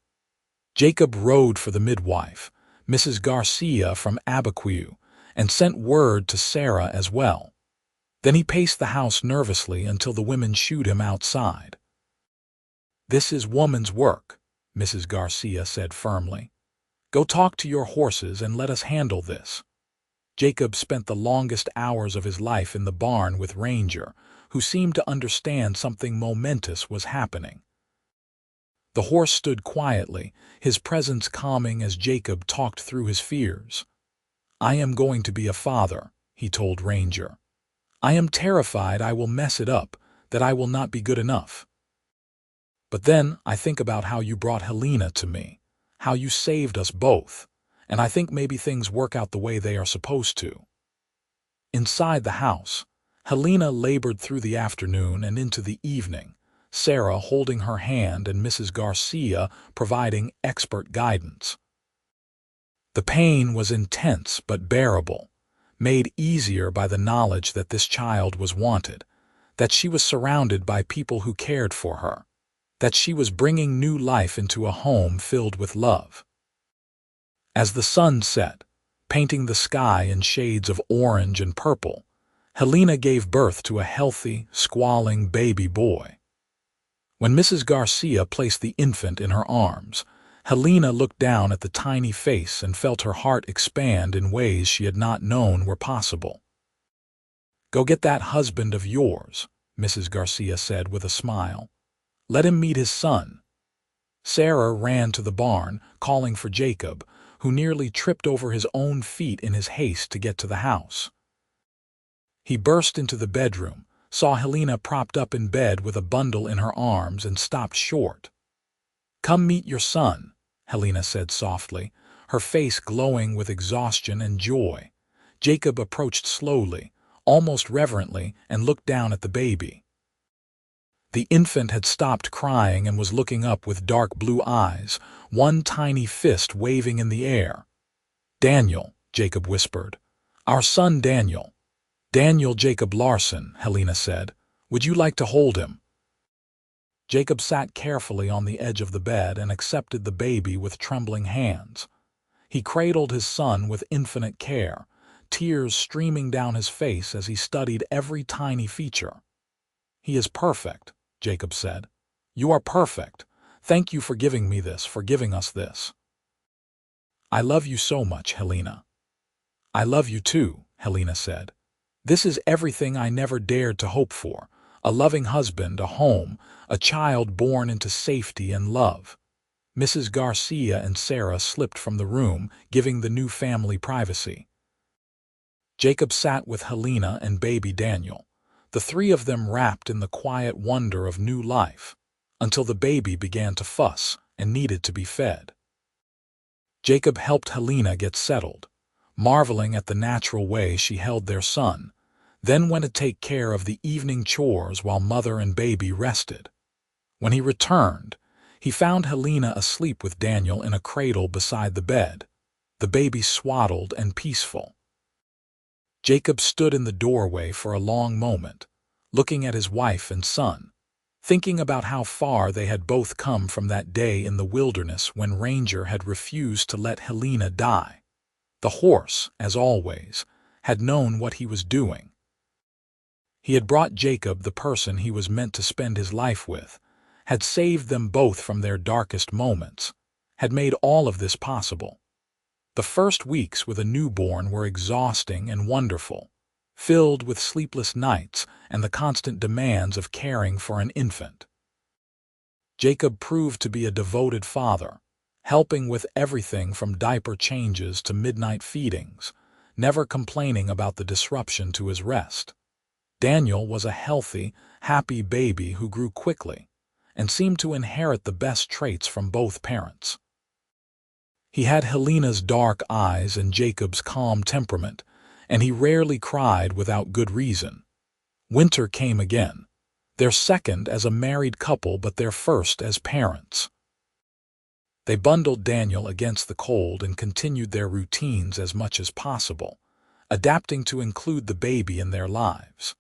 Jacob rode for the midwife, Mrs. Garcia from Abiquiu, and sent word to Sarah as well. Then he paced the house nervously until the women shooed him outside. "This is woman's work," Mrs. Garcia said firmly. "Go talk to your horses and let us handle this." Jacob spent the longest hours of his life in the barn with Ranger, who seemed to understand something momentous was happening. The horse stood quietly, his presence calming as Jacob talked through his fears. "I am going to be a father," he told Ranger. "I am terrified I will mess it up, that I will not be good enough. But then I think about how you brought Helena to me, how you saved us both, and I think maybe things work out the way they are supposed to." Inside the house, Helena labored through the afternoon and into the evening, Sarah holding her hand and Mrs. Garcia providing expert guidance. The pain was intense but bearable, made easier by the knowledge that this child was wanted, that she was surrounded by people who cared for her, that she was bringing new life into a home filled with love. As the sun set, painting the sky in shades of orange and purple, Helena gave birth to a healthy, squalling baby boy. When Mrs. Garcia placed the infant in her arms, Helena looked down at the tiny face and felt her heart expand in ways she had not known were possible. "Go get that husband of yours," Mrs. Garcia said with a smile. "Let him meet his son." Sarah ran to the barn, calling for Jacob, who nearly tripped over his own feet in his haste to get to the house. He burst into the bedroom, saw Helena propped up in bed with a bundle in her arms, and stopped short. "Come meet your son," Helena said softly, her face glowing with exhaustion and joy. Jacob approached slowly, almost reverently, and looked down at the baby. The infant had stopped crying and was looking up with dark blue eyes, one tiny fist waving in the air. "Daniel," Jacob whispered. "Our son Daniel." "Daniel Jacob Larson," Helena said. "Would you like to hold him?" Jacob sat carefully on the edge of the bed and accepted the baby with trembling hands. He cradled his son with infinite care, tears streaming down his face as he studied every tiny feature. "He is perfect," Jacob said. "You are perfect. Thank you for giving me this, for giving us this." "I love you so much, Helena." "I love you too," Helena said. "This is everything I never dared to hope for, a loving husband, a home, a child born into safety and love." Mrs. Garcia and Sarah slipped from the room, giving the new family privacy. Jacob sat with Helena and baby Daniel, the three of them wrapped in the quiet wonder of new life, until the baby began to fuss and needed to be fed. Jacob helped Helena get settled, marveling at the natural way she held their son, then went to take care of the evening chores while mother and baby rested. When he returned, he found Helena asleep with Daniel in a cradle beside the bed, the baby swaddled and peaceful. Jacob stood in the doorway for a long moment, looking at his wife and son, thinking about how far they had both come from that day in the wilderness when Ranger had refused to let Helena die. The horse, as always, had known what he was doing. He had brought Jacob the person he was meant to spend his life with, had saved them both from their darkest moments, had made all of this possible. The first weeks with a newborn were exhausting and wonderful, filled with sleepless nights and the constant demands of caring for an infant. Jacob proved to be a devoted father, helping with everything from diaper changes to midnight feedings, never complaining about the disruption to his rest. Daniel was a healthy, happy baby who grew quickly and seemed to inherit the best traits from both parents. He had Helena's dark eyes and Jacob's calm temperament, and he rarely cried without good reason. Winter came again, their second as a married couple but their first as parents. They bundled Daniel against the cold and continued their routines as much as possible, adapting to include the baby in their lives.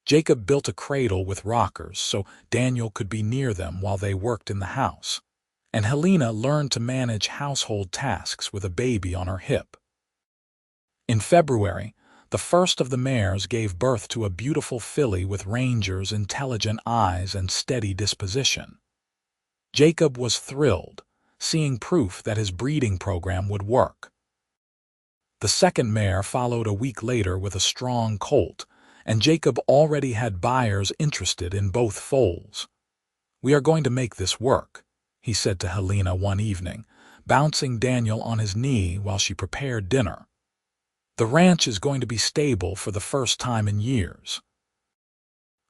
Jacob built a cradle with rockers so Daniel could be near them while they worked in the house, and Helena learned to manage household tasks with a baby on her hip. In February, the first of the mares gave birth to a beautiful filly with Ranger's intelligent eyes and steady disposition. Jacob was thrilled, seeing proof that his breeding program would work. The second mare followed a week later with a strong colt, and Jacob already had buyers interested in both foals. "We are going to make this work," he said to Helena one evening, bouncing Daniel on his knee while she prepared dinner. "The ranch is going to be stable for the first time in years.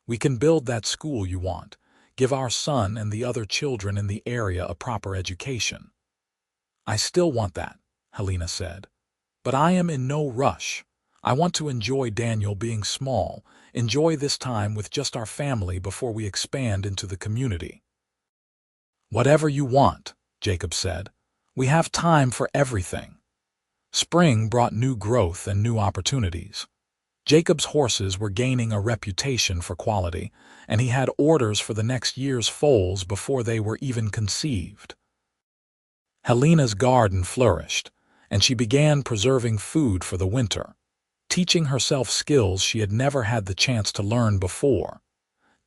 We can build that school you want, give our son and the other children in the area a proper education." "I still want that," Helena said. "But I am in no rush. I want to enjoy Daniel being small, enjoy this time with just our family before we expand into the community." "Whatever you want," Jacob said. "We have time for everything." Spring brought new growth and new opportunities. Jacob's horses were gaining a reputation for quality, and he had orders for the next year's foals before they were even conceived. Helena's garden flourished, and she began preserving food for the winter, teaching herself skills she had never had the chance to learn before.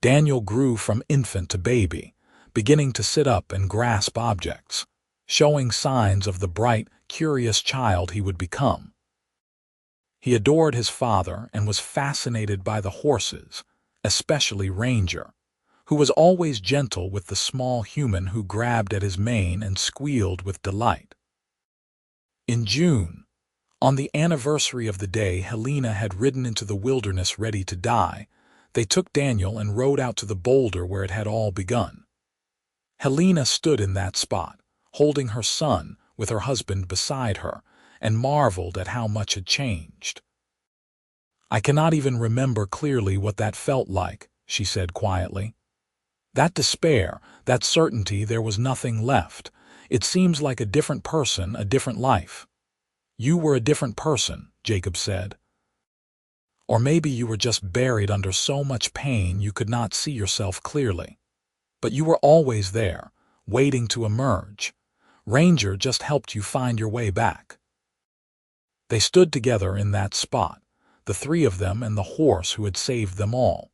Daniel grew from infant to baby, beginning to sit up and grasp objects, showing signs of the bright, curious child he would become. He adored his father and was fascinated by the horses, especially Ranger, who was always gentle with the small human who grabbed at his mane and squealed with delight. In June, on the anniversary of the day Helena had ridden into the wilderness ready to die, they took Daniel and rode out to the boulder where it had all begun. Helena stood in that spot, holding her son, with her husband beside her, and marveled at how much had changed. "I cannot even remember clearly what that felt like," she said quietly. "That despair, that certainty there was nothing left. It seems like a different person, a different life." "You were a different person," Jacob said. "Or maybe you were just buried under so much pain you could not see yourself clearly. But you were always there, waiting to emerge. Ranger just helped you find your way back." They stood together in that spot, the three of them and the horse who had saved them all.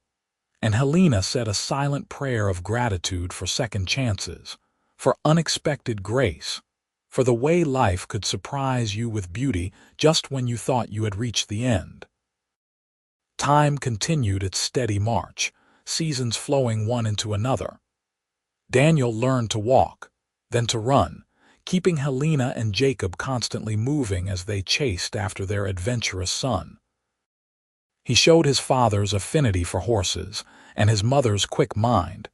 And Helena said a silent prayer of gratitude for second chances, for unexpected grace, for the way life could surprise you with beauty just when you thought you had reached the end. Time continued its steady march, seasons flowing one into another. Daniel learned to walk, then to run, keeping Helena and Jacob constantly moving as they chased after their adventurous son. He showed his father's affinity for horses and his mother's quick mind,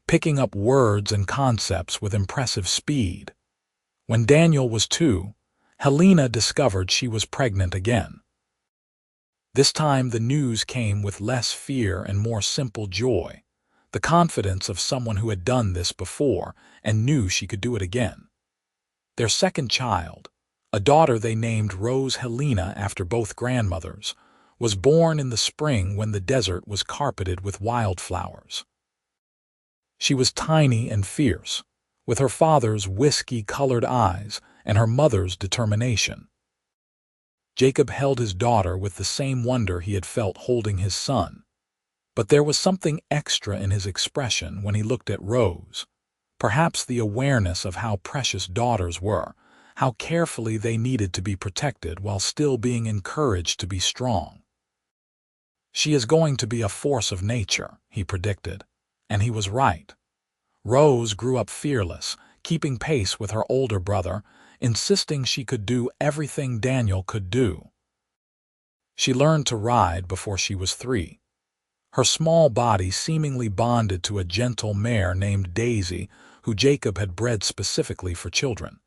picking up words and concepts with impressive speed. When Daniel was 2, Helena discovered she was pregnant again. This time the news came with less fear and more simple joy, the confidence of someone who had done this before and knew she could do it again. Their second child, a daughter they named Rose Helena after both grandmothers, was born in the spring when the desert was carpeted with wildflowers. She was tiny and fierce, with her father's whiskey-colored eyes and her mother's determination. Jacob held his daughter with the same wonder he had felt holding his son, but there was something extra in his expression when he looked at Rose. Perhaps the awareness of how precious daughters were, how carefully they needed to be protected while still being encouraged to be strong. "She is going to be a force of nature," he predicted, and he was right. Rose grew up fearless, keeping pace with her older brother, insisting she could do everything Daniel could do. She learned to ride before she was 3. Her small body seemingly bonded to a gentle mare named Daisy, who Jacob had bred specifically for children.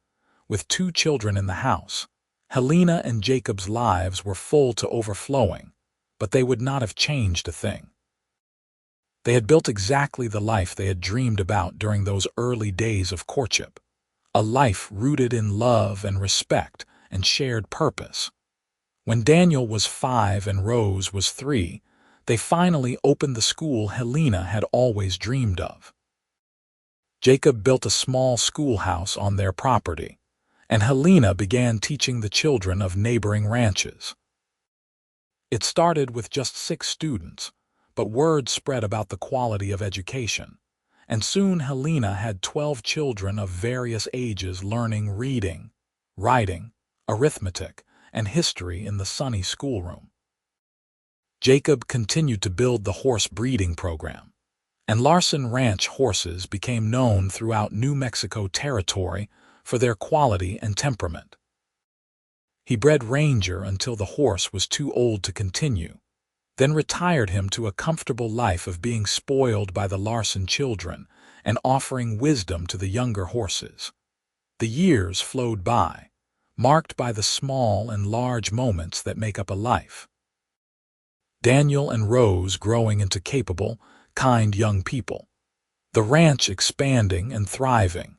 With 2 children in the house, Helena and Jacob's lives were full to overflowing, but they would not have changed a thing. They had built exactly the life they had dreamed about during those early days of courtship, a life rooted in love and respect and shared purpose. When Daniel was 5 and Rose was 3, they finally opened the school Helena had always dreamed of. Jacob built a small schoolhouse on their property, and Helena began teaching the children of neighboring ranches. It started with just 6 students, but word spread about the quality of education, and soon Helena had 12 children of various ages learning reading, writing, arithmetic, and history in the sunny schoolroom. Jacob continued to build the horse breeding program, and Larson Ranch horses became known throughout New Mexico territory for their quality and temperament. He bred Ranger until the horse was too old to continue, then retired him to a comfortable life of being spoiled by the Larson children and offering wisdom to the younger horses. The years flowed by, marked by the small and large moments that make up a life. Daniel and Rose growing into capable, kind young people. The ranch expanding and thriving.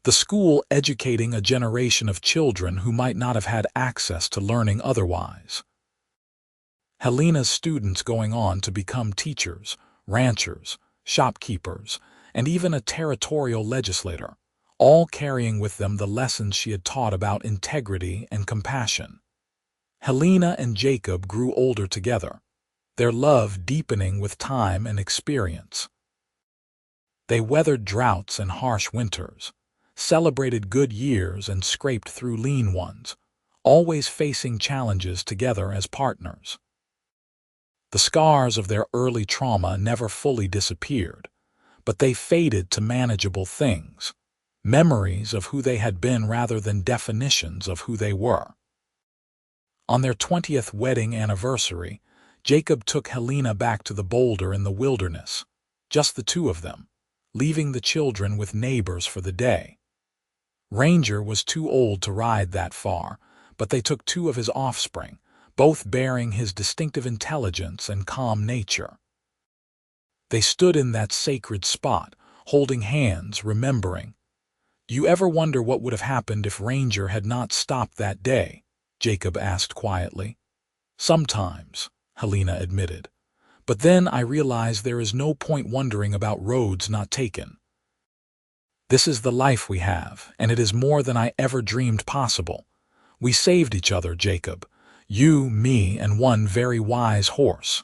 The school educating a generation of children who might not have had access to learning otherwise. Helena's students going on to become teachers, ranchers, shopkeepers, and even a territorial legislator, all carrying with them the lessons she had taught about integrity and compassion. Helena and Jacob grew older together, their love deepening with time and experience. They weathered droughts and harsh winters, celebrated good years and scraped through lean ones, always facing challenges together as partners. The scars of their early trauma never fully disappeared, but they faded to manageable things, memories of who they had been rather than definitions of who they were. On their 20th wedding anniversary, Jacob took Helena back to the boulder in the wilderness, just the two of them, leaving the children with neighbors for the day. Ranger was too old to ride that far, but they took two of his offspring, both bearing his distinctive intelligence and calm nature. They stood in that sacred spot, holding hands, remembering. "You ever wonder what would have happened if Ranger had not stopped that day?" Jacob asked quietly. "Sometimes," Helena admitted. "But then I realize there is no point wondering about roads not taken. This is the life we have, and it is more than I ever dreamed possible. We saved each other, Jacob. You, me, and one very wise horse."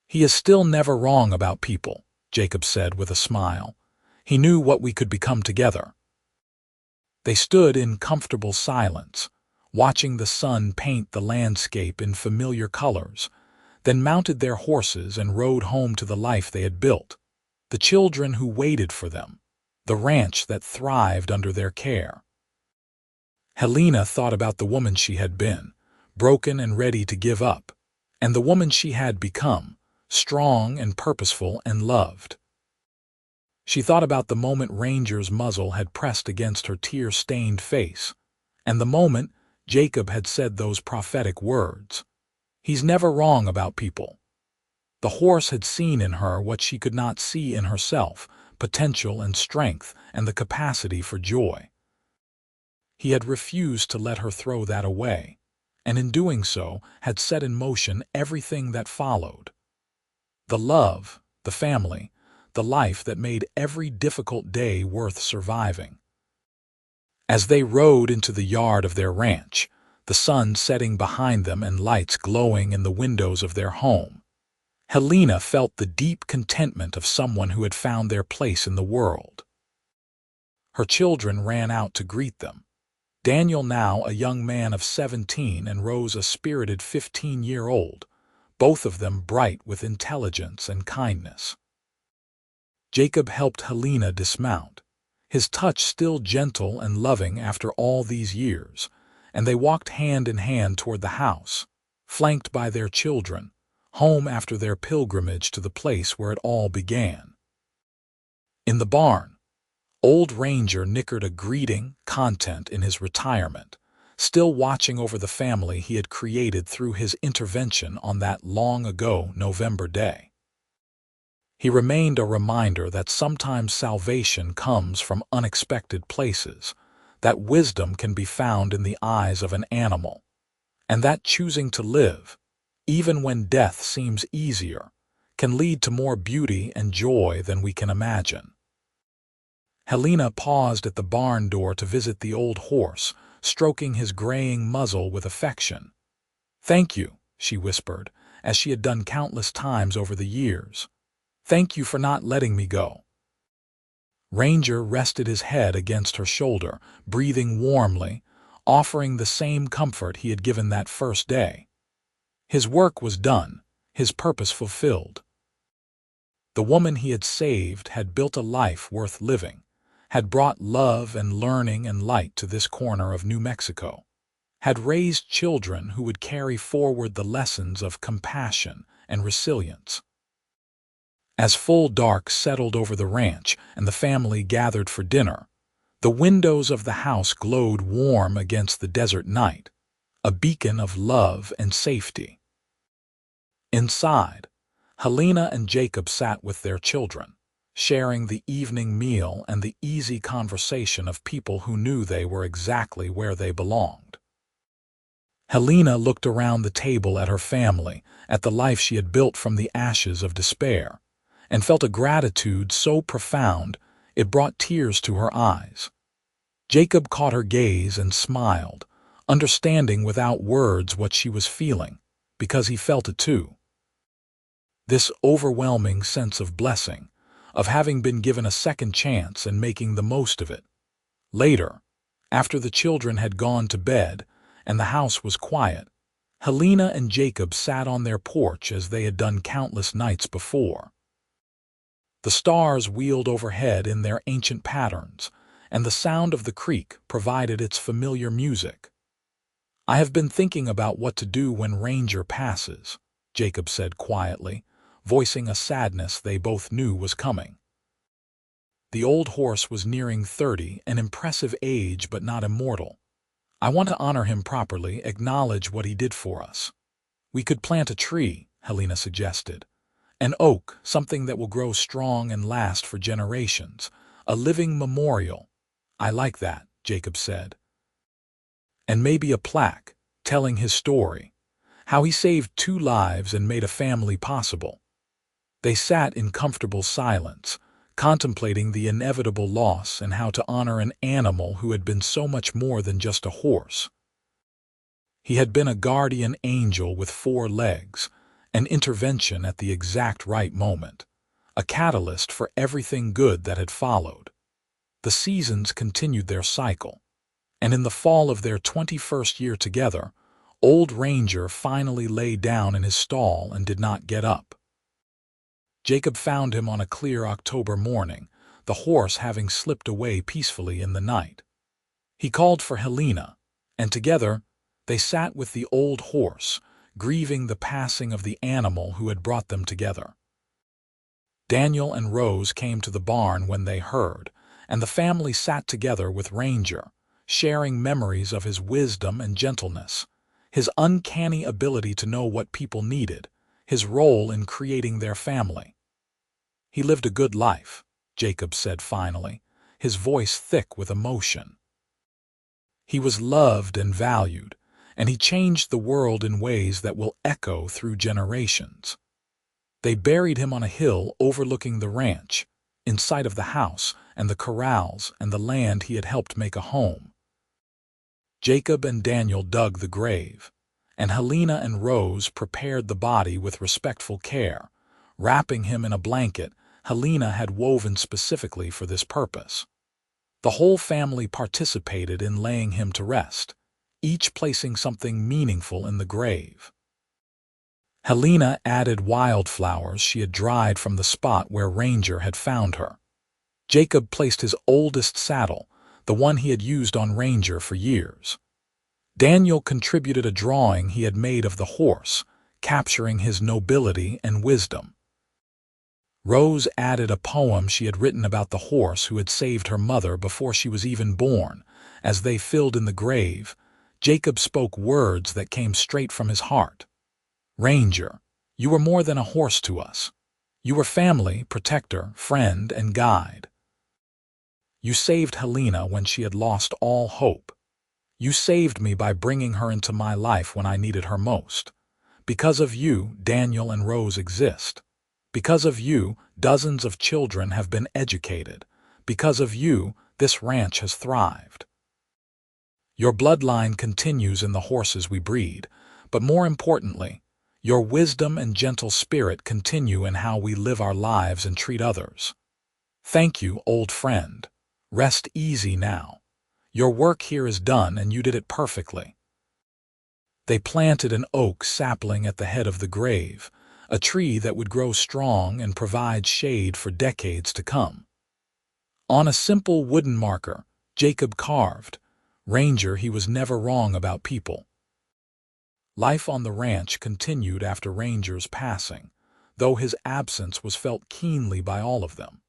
"He is still never wrong about people," Jacob said with a smile. "He knew what we could become together." They stood in comfortable silence, watching the sun paint the landscape in familiar colors, then mounted their horses and rode home to the life they had built, the children who waited for them, the ranch that thrived under their care. Helena thought about the woman she had been, broken and ready to give up, and the woman she had become, strong and purposeful and loved. She thought about the moment Ranger's muzzle had pressed against her tear-stained face, and the moment Jacob had said those prophetic words. "He's never wrong about people." The horse had seen in her what she could not see in herself, potential and strength and the capacity for joy. He had refused to let her throw that away, and in doing so had set in motion everything that followed. The love, the family, the life that made every difficult day worth surviving. As they rode into the yard of their ranch, the sun setting behind them and lights glowing in the windows of their home, Helena felt the deep contentment of someone who had found their place in the world. Her children ran out to greet them. Daniel, now a young man of 17, and Rose a spirited 15-year-old, both of them bright with intelligence and kindness. Jacob helped Helena dismount, his touch still gentle and loving after all these years, and they walked hand in hand toward the house, flanked by their children, home after their pilgrimage to the place where it all began. In the barn, old Ranger nickered a greeting content in his retirement, still watching over the family he had created through his intervention on that long-ago November day. He remained a reminder that sometimes salvation comes from unexpected places, that wisdom can be found in the eyes of an animal, and that choosing to live, even when death seems easier, can lead to more beauty and joy than we can imagine. Helena paused at the barn door to visit the old horse, stroking his graying muzzle with affection. "Thank you," she whispered, as she had done countless times over the years. "Thank you for not letting me go." Ranger rested his head against her shoulder, breathing warmly, offering the same comfort he had given that first day. His work was done, his purpose fulfilled. The woman he had saved had built a life worth living, had brought love and learning and light to this corner of New Mexico, had raised children who would carry forward the lessons of compassion and resilience. As full dark settled over the ranch and the family gathered for dinner, the windows of the house glowed warm against the desert night, a beacon of love and safety. Inside, Helena and Jacob sat with their children, sharing the evening meal and the easy conversation of people who knew they were exactly where they belonged. Helena looked around the table at her family, at the life she had built from the ashes of despair, and felt a gratitude so profound it brought tears to her eyes. Jacob caught her gaze and smiled, understanding without words what she was feeling, because he felt it too. This overwhelming sense of blessing, of having been given a second chance and making the most of it. Later, after the children had gone to bed and the house was quiet, Helena and Jacob sat on their porch as they had done countless nights before. The stars wheeled overhead in their ancient patterns, and the sound of the creek provided its familiar music. "I have been thinking about what to do when Ranger passes," Jacob said quietly, voicing a sadness they both knew was coming. The old horse was nearing 30, an impressive age but not immortal. "I want to honor him properly, acknowledge what he did for us." "We could plant a tree," Helena suggested. "An oak, something that will grow strong and last for generations. A living memorial." "I like that," Jacob said. "And maybe a plaque, telling his story, how he saved 2 lives and made a family possible." They sat in comfortable silence, contemplating the inevitable loss and how to honor an animal who had been so much more than just a horse. He had been a guardian angel with 4 legs, an intervention at the exact right moment, a catalyst for everything good that had followed. The seasons continued their cycle, and in the fall of their 21st year together, old Ranger finally lay down in his stall and did not get up. Jacob found him on a clear October morning, the horse having slipped away peacefully in the night. He called for Helena, and together they sat with the old horse, grieving the passing of the animal who had brought them together. Daniel and Rose came to the barn when they heard, and the family sat together with Ranger, sharing memories of his wisdom and gentleness, his uncanny ability to know what people needed, his role in creating their family. "He lived a good life," Jacob said finally, his voice thick with emotion. "He was loved and valued, and he changed the world in ways that will echo through generations." They buried him on a hill overlooking the ranch, in sight of the house and the corrals and the land he had helped make a home. Jacob and Daniel dug the grave, and Helena and Rose prepared the body with respectful care, wrapping him in a blanket Helena had woven specifically for this purpose. The whole family participated in laying him to rest, each placing something meaningful in the grave. Helena added wildflowers she had dried from the spot where Ranger had found her. Jacob placed his oldest saddle, the one he had used on Ranger for years. Daniel contributed a drawing he had made of the horse, capturing his nobility and wisdom. Rose added a poem she had written about the horse who had saved her mother before she was even born. As they filled in the grave, Jacob spoke words that came straight from his heart. "Ranger, you were more than a horse to us. You were family, protector, friend, and guide. You saved Helena when she had lost all hope. You saved me by bringing her into my life when I needed her most. Because of you, Daniel and Rose exist. Because of you, dozens of children have been educated. Because of you, this ranch has thrived. Your bloodline continues in the horses we breed, but more importantly, your wisdom and gentle spirit continue in how we live our lives and treat others. Thank you, old friend. Rest easy now. Your work here is done and you did it perfectly." They planted an oak sapling at the head of the grave, a tree that would grow strong and provide shade for decades to come. On a simple wooden marker, Jacob carved, "Ranger, he was never wrong about people." Life on the ranch continued after Ranger's passing, though his absence was felt keenly by all of them.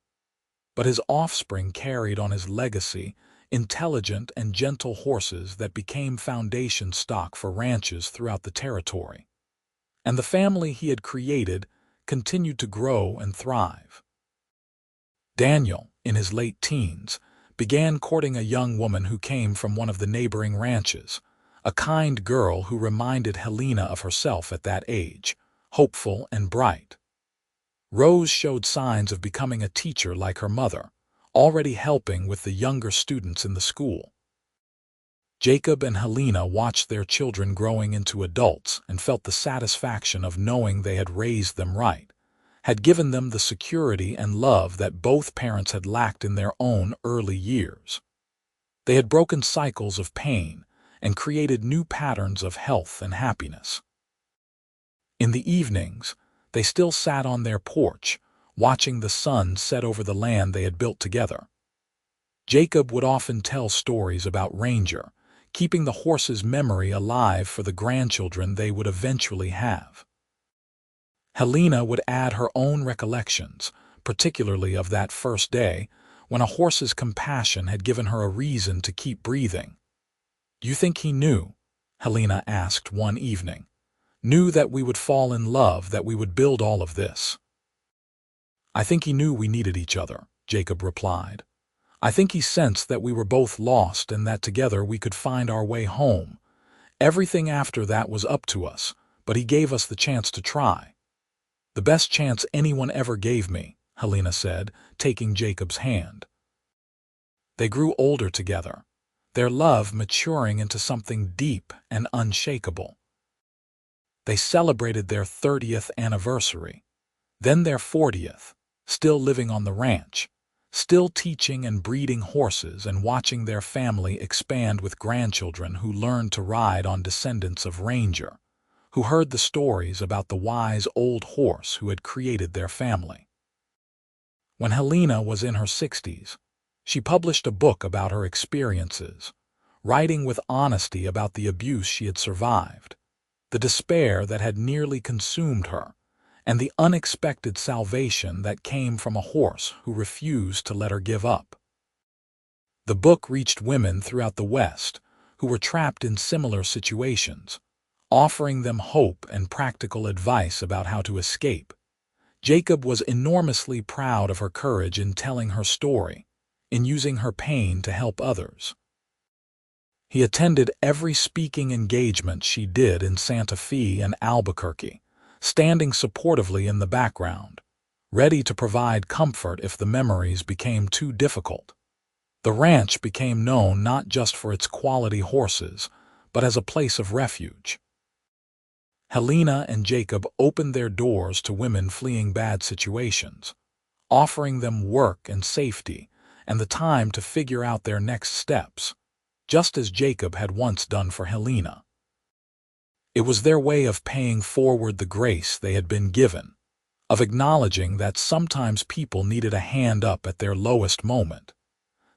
But his offspring carried on his legacy, intelligent and gentle horses that became foundation stock for ranches throughout the territory. And the family he had created continued to grow and thrive. Daniel, in his late teens, began courting a young woman who came from one of the neighboring ranches, a kind girl who reminded Helena of herself at that age, hopeful and bright. Rose showed signs of becoming a teacher like her mother, already helping with the younger students in the school. Jacob and Helena watched their children growing into adults and felt the satisfaction of knowing they had raised them right, had given them the security and love that both parents had lacked in their own early years. They had broken cycles of pain and created new patterns of health and happiness. In the evenings, they still sat on their porch, watching the sun set over the land they had built together. Jacob would often tell stories about Ranger, keeping the horse's memory alive for the grandchildren they would eventually have. Helena would add her own recollections, particularly of that first day, when a horse's compassion had given her a reason to keep breathing. "Do you think he knew?" Helena asked one evening. "Knew that we would fall in love, that we would build all of this?" "I think he knew we needed each other," Jacob replied. "I think he sensed that we were both lost and that together we could find our way home. Everything after that was up to us, but he gave us the chance to try." "The best chance anyone ever gave me," Helena said, taking Jacob's hand. They grew older together, their love maturing into something deep and unshakable. They celebrated their 30th anniversary, then their 40th, still living on the ranch, still teaching and breeding horses and watching their family expand with grandchildren who learned to ride on descendants of Ranger, who heard the stories about the wise old horse who had created their family. When Helena was in her 60s, she published a book about her experiences, writing with honesty about the abuse she had survived, the despair that had nearly consumed her, and the unexpected salvation that came from a horse who refused to let her give up. The book reached women throughout the West who were trapped in similar situations, offering them hope and practical advice about how to escape. Jacob was enormously proud of her courage in telling her story, in using her pain to help others. He attended every speaking engagement she did in Santa Fe and Albuquerque, standing supportively in the background, ready to provide comfort if the memories became too difficult. The ranch became known not just for its quality horses, but as a place of refuge. Helena and Jacob opened their doors to women fleeing bad situations, offering them work and safety and the time to figure out their next steps, just as Jacob had once done for Helena. It was their way of paying forward the grace they had been given, of acknowledging that sometimes people needed a hand up at their lowest moment.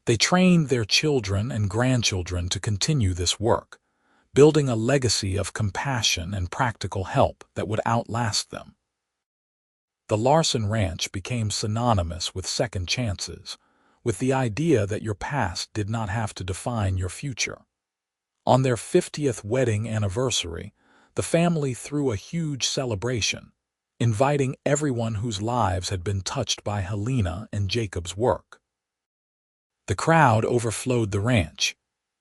They trained their children and grandchildren to continue this work, building a legacy of compassion and practical help that would outlast them. The Larson Ranch became synonymous with second chances, with the idea that your past did not have to define your future. On their 50th wedding anniversary, the family threw a huge celebration, inviting everyone whose lives had been touched by Helena and Jacob's work. The crowd overflowed the ranch,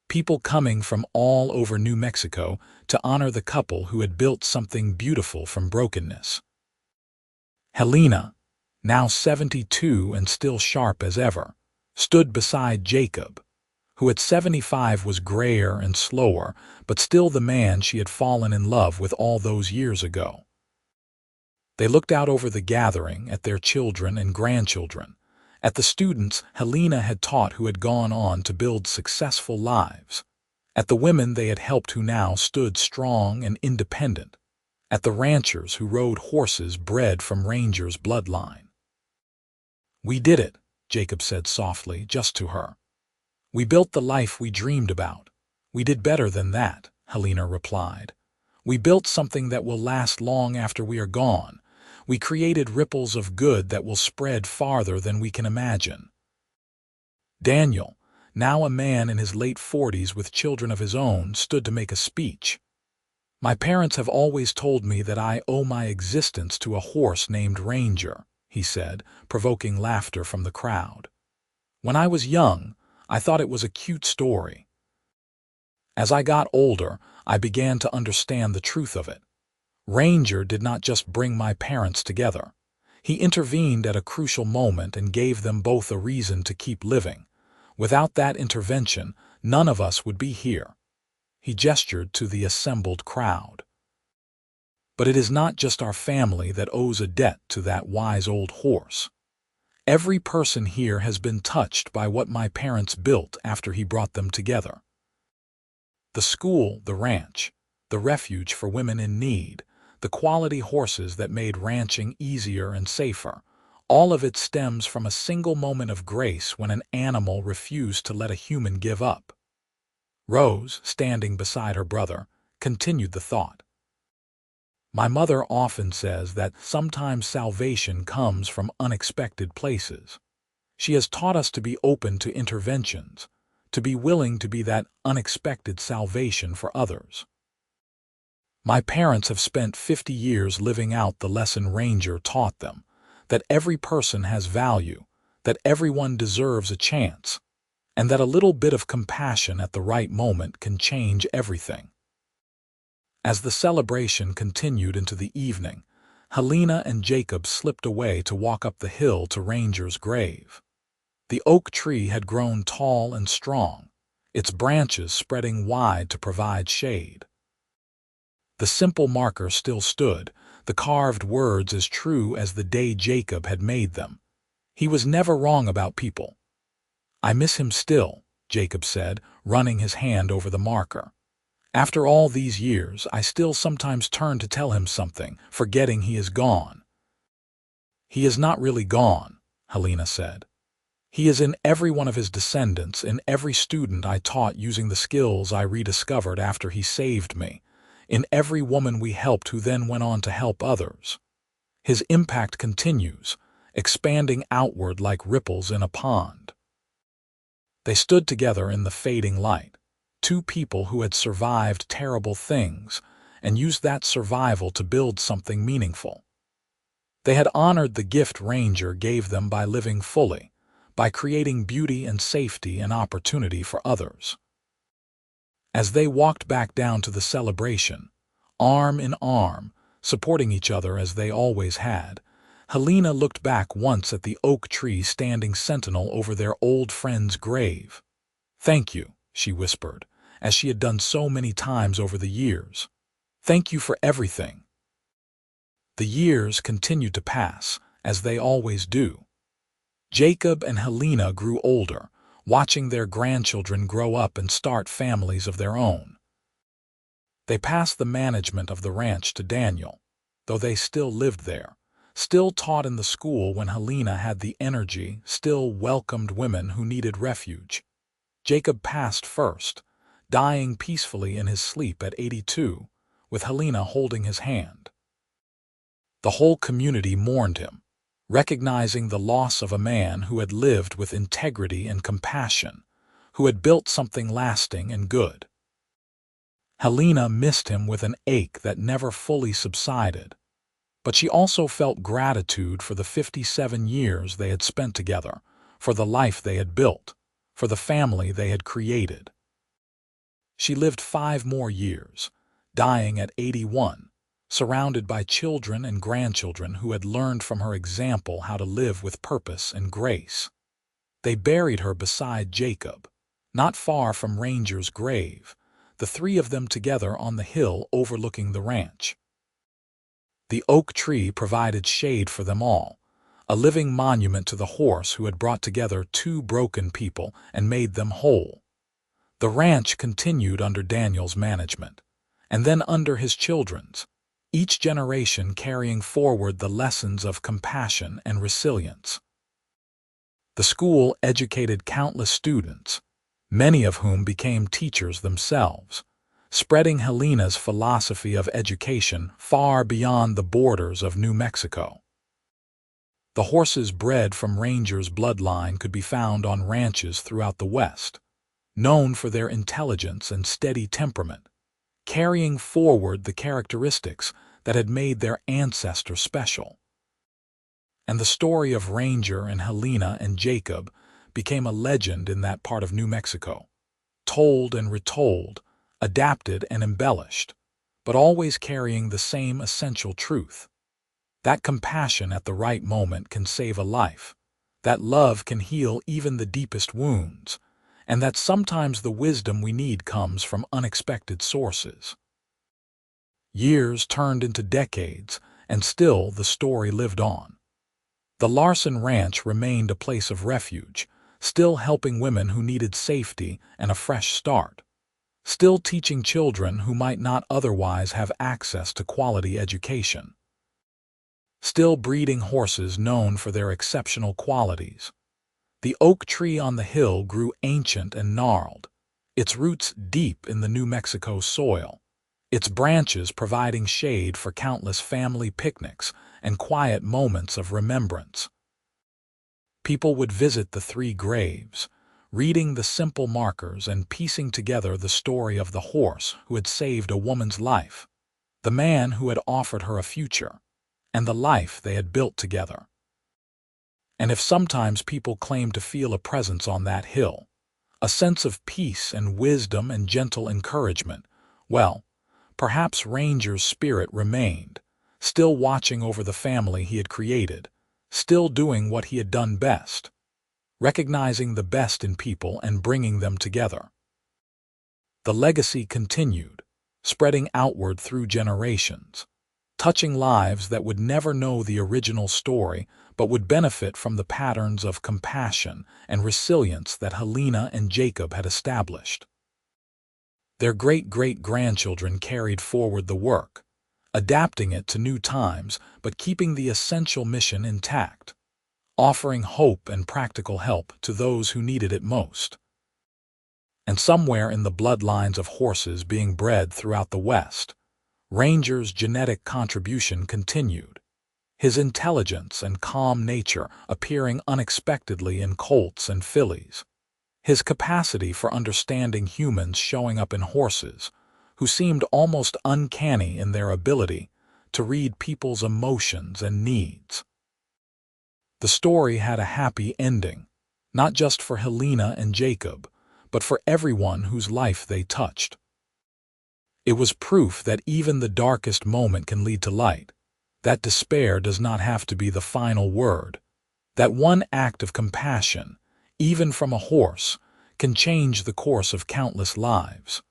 people coming from all over New Mexico to honor the couple who had built something beautiful from brokenness. Helena, now 72 and still sharp as ever, stood beside Jacob, who at 75 was grayer and slower, but still the man she had fallen in love with all those years ago. They looked out over the gathering at their children and grandchildren, at the students Helena had taught who had gone on to build successful lives, at the women they had helped who now stood strong and independent, at the ranchers who rode horses bred from Ranger's bloodline. "We did it," Jacob said softly, just to her. "We built the life we dreamed about." "We did better than that," Helena replied. "We built something that will last long after we are gone. We created ripples of good that will spread farther than we can imagine." Daniel, now a man in his late 40s with children of his own, stood to make a speech. "My parents have always told me that I owe my existence to a horse named Ranger," he said, provoking laughter from the crowd. "When I was young, I thought it was a cute story. As I got older, I began to understand the truth of it. Ranger did not just bring my parents together. He intervened at a crucial moment and gave them both a reason to keep living. Without that intervention, none of us would be here." He gestured to the assembled crowd. "But it is not just our family that owes a debt to that wise old horse. Every person here has been touched by what my parents built after he brought them together. The school, the ranch, the refuge for women in need, the quality horses that made ranching easier and safer, all of it stems from a single moment of grace when an animal refused to let a human give up." Rose, standing beside her brother, continued the thought. "My mother often says that sometimes salvation comes from unexpected places. She has taught us to be open to interventions, to be willing to be that unexpected salvation for others. My parents have spent 50 years living out the lesson Ranger taught them, that every person has value, that everyone deserves a chance, and that a little bit of compassion at the right moment can change everything." As the celebration continued into the evening, Helena and Jacob slipped away to walk up the hill to Ranger's grave. The oak tree had grown tall and strong, its branches spreading wide to provide shade. The simple marker still stood, the carved words as true as the day Jacob had made them. He was never wrong about people. "I miss him still," Jacob said, running his hand over the marker. "After all these years, I still sometimes turn to tell him something, forgetting he is gone." "He is not really gone," Helena said. "He is in every one of his descendants, in every student I taught using the skills I rediscovered after he saved me, in every woman we helped who then went on to help others. His impact continues, expanding outward like ripples in a pond." They stood together in the fading light, two people who had survived terrible things and used that survival to build something meaningful. They had honored the gift Ranger gave them by living fully, by creating beauty and safety and opportunity for others. As they walked back down to the celebration, arm in arm, supporting each other as they always had, Helena looked back once at the oak tree standing sentinel over their old friend's grave. "Thank you," she whispered, as she had done so many times over the years. "Thank you for everything." The years continued to pass, as they always do. Jacob and Helena grew older, watching their grandchildren grow up and start families of their own. They passed the management of the ranch to Daniel, though they still lived there, still taught in the school when Helena had the energy, still welcomed women who needed refuge. Jacob passed first, dying peacefully in his sleep at 82, with Helena holding his hand. The whole community mourned him, recognizing the loss of a man who had lived with integrity and compassion, who had built something lasting and good. Helena missed him with an ache that never fully subsided, but she also felt gratitude for the 57 years they had spent together, for the life they had built, for the family they had created. She lived 5 more years, dying at 81, surrounded by children and grandchildren who had learned from her example how to live with purpose and grace. They buried her beside Jacob, not far from Ranger's grave, the 3 of them together on the hill overlooking the ranch. The oak tree provided shade for them all, a living monument to the horse who had brought together 2 broken people and made them whole. The ranch continued under Daniel's management, and then under his children's. each generation carrying forward the lessons of compassion and resilience. The school educated countless students, many of whom became teachers themselves, spreading Helena's philosophy of education far beyond the borders of New Mexico. The horses bred from Ranger's bloodline could be found on ranches throughout the West, known for their intelligence and steady temperament, carrying forward the characteristics that had made their ancestors special. And the story of Ranger and Helena and Jacob became a legend in that part of New Mexico, told and retold, adapted and embellished, but always carrying the same essential truth: that compassion at the right moment can save a life, that love can heal even the deepest wounds, and that sometimes the wisdom we need comes from unexpected sources. Years turned into decades, and still the story lived on. The Larson Ranch remained a place of refuge, still helping women who needed safety and a fresh start, still teaching children who might not otherwise have access to quality education, still breeding horses known for their exceptional qualities. The oak tree on the hill grew ancient and gnarled, its roots deep in the New Mexico soil, its branches providing shade for countless family picnics and quiet moments of remembrance. People would visit the 3 graves, reading the simple markers and piecing together the story of the horse who had saved a woman's life, the man who had offered her a future, and the life they had built together. And if sometimes people claimed to feel a presence on that hill, a sense of peace and wisdom and gentle encouragement, well, perhaps Ranger's spirit remained, still watching over the family he had created, still doing what he had done best, recognizing the best in people and bringing them together. The legacy continued, spreading outward through generations, touching lives that would never know the original story but would benefit from the patterns of compassion and resilience that Helena and Jacob had established. Their great-great-grandchildren carried forward the work, adapting it to new times but keeping the essential mission intact, offering hope and practical help to those who needed it most. And somewhere in the bloodlines of horses being bred throughout the West, Ranger's genetic contribution continued, his intelligence and calm nature appearing unexpectedly in colts and fillies, his capacity for understanding humans showing up in horses, who seemed almost uncanny in their ability to read people's emotions and needs. The story had a happy ending, not just for Helena and Jacob, but for everyone whose life they touched. It was proof that even the darkest moment can lead to light, that despair does not have to be the final word, that one act of compassion, even from a horse, can change the course of countless lives.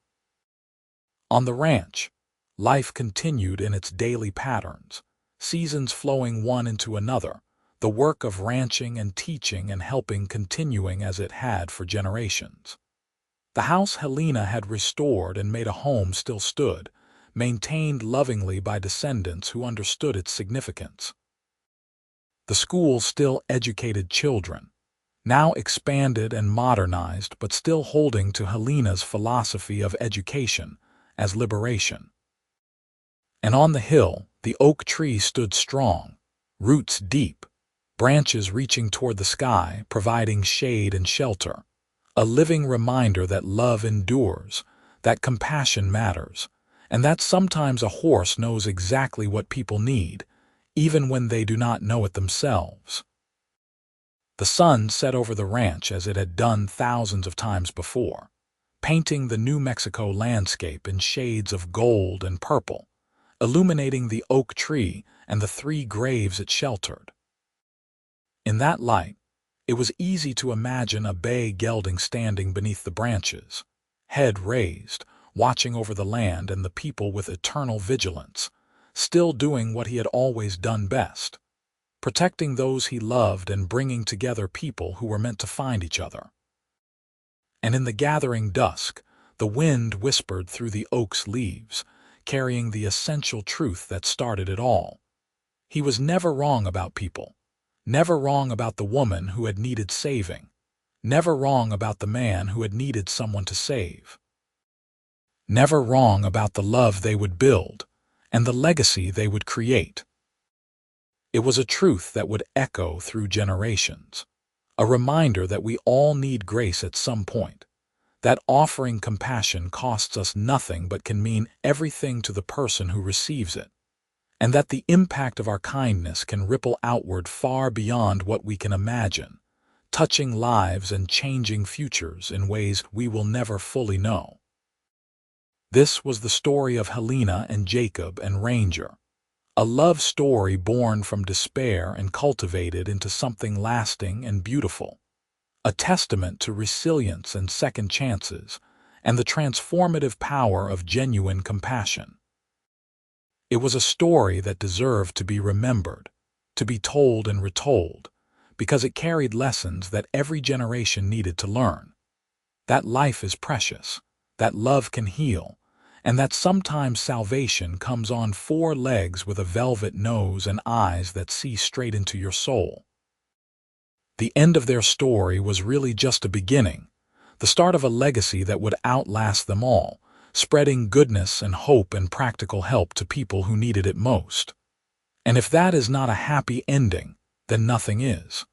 On the ranch, life continued in its daily patterns, seasons flowing one into another, the work of ranching and teaching and helping continuing as it had for generations. The house Helena had restored and made a home still stood, maintained lovingly by descendants who understood its significance. The school still educated children, now expanded and modernized but still holding to Helena's philosophy of education as liberation. And on the hill, the oak tree stood strong, roots deep, branches reaching toward the sky, providing shade and shelter, a living reminder that love endures, that compassion matters, and that sometimes a horse knows exactly what people need, even when they do not know it themselves. The sun set over the ranch as it had done thousands of times before, painting the New Mexico landscape in shades of gold and purple, illuminating the oak tree and the 3 graves it sheltered. In that light, it was easy to imagine a bay gelding standing beneath the branches, head raised, watching over the land and the people with eternal vigilance, still doing what he had always done best, protecting those he loved and bringing together people who were meant to find each other. And in the gathering dusk, the wind whispered through the oak's leaves, carrying the essential truth that started it all. He was never wrong about people, never wrong about the woman who had needed saving, never wrong about the man who had needed someone to save, never wrong about the love they would build and the legacy they would create. It was a truth that would echo through generations, a reminder that we all need grace at some point, that offering compassion costs us nothing but can mean everything to the person who receives it, and that the impact of our kindness can ripple outward far beyond what we can imagine, touching lives and changing futures in ways we will never fully know. This was the story of Helena and Jacob and Ranger, a love story born from despair and cultivated into something lasting and beautiful, a testament to resilience and second chances, and the transformative power of genuine compassion. It was a story that deserved to be remembered, to be told and retold, because it carried lessons that every generation needed to learn. That life is precious, that love can heal, and that sometimes salvation comes on four legs with a velvet nose and eyes that see straight into your soul. The end of their story was really just a beginning, the start of a legacy that would outlast them all, spreading goodness and hope and practical help to people who needed it most. And if that is not a happy ending, then nothing is.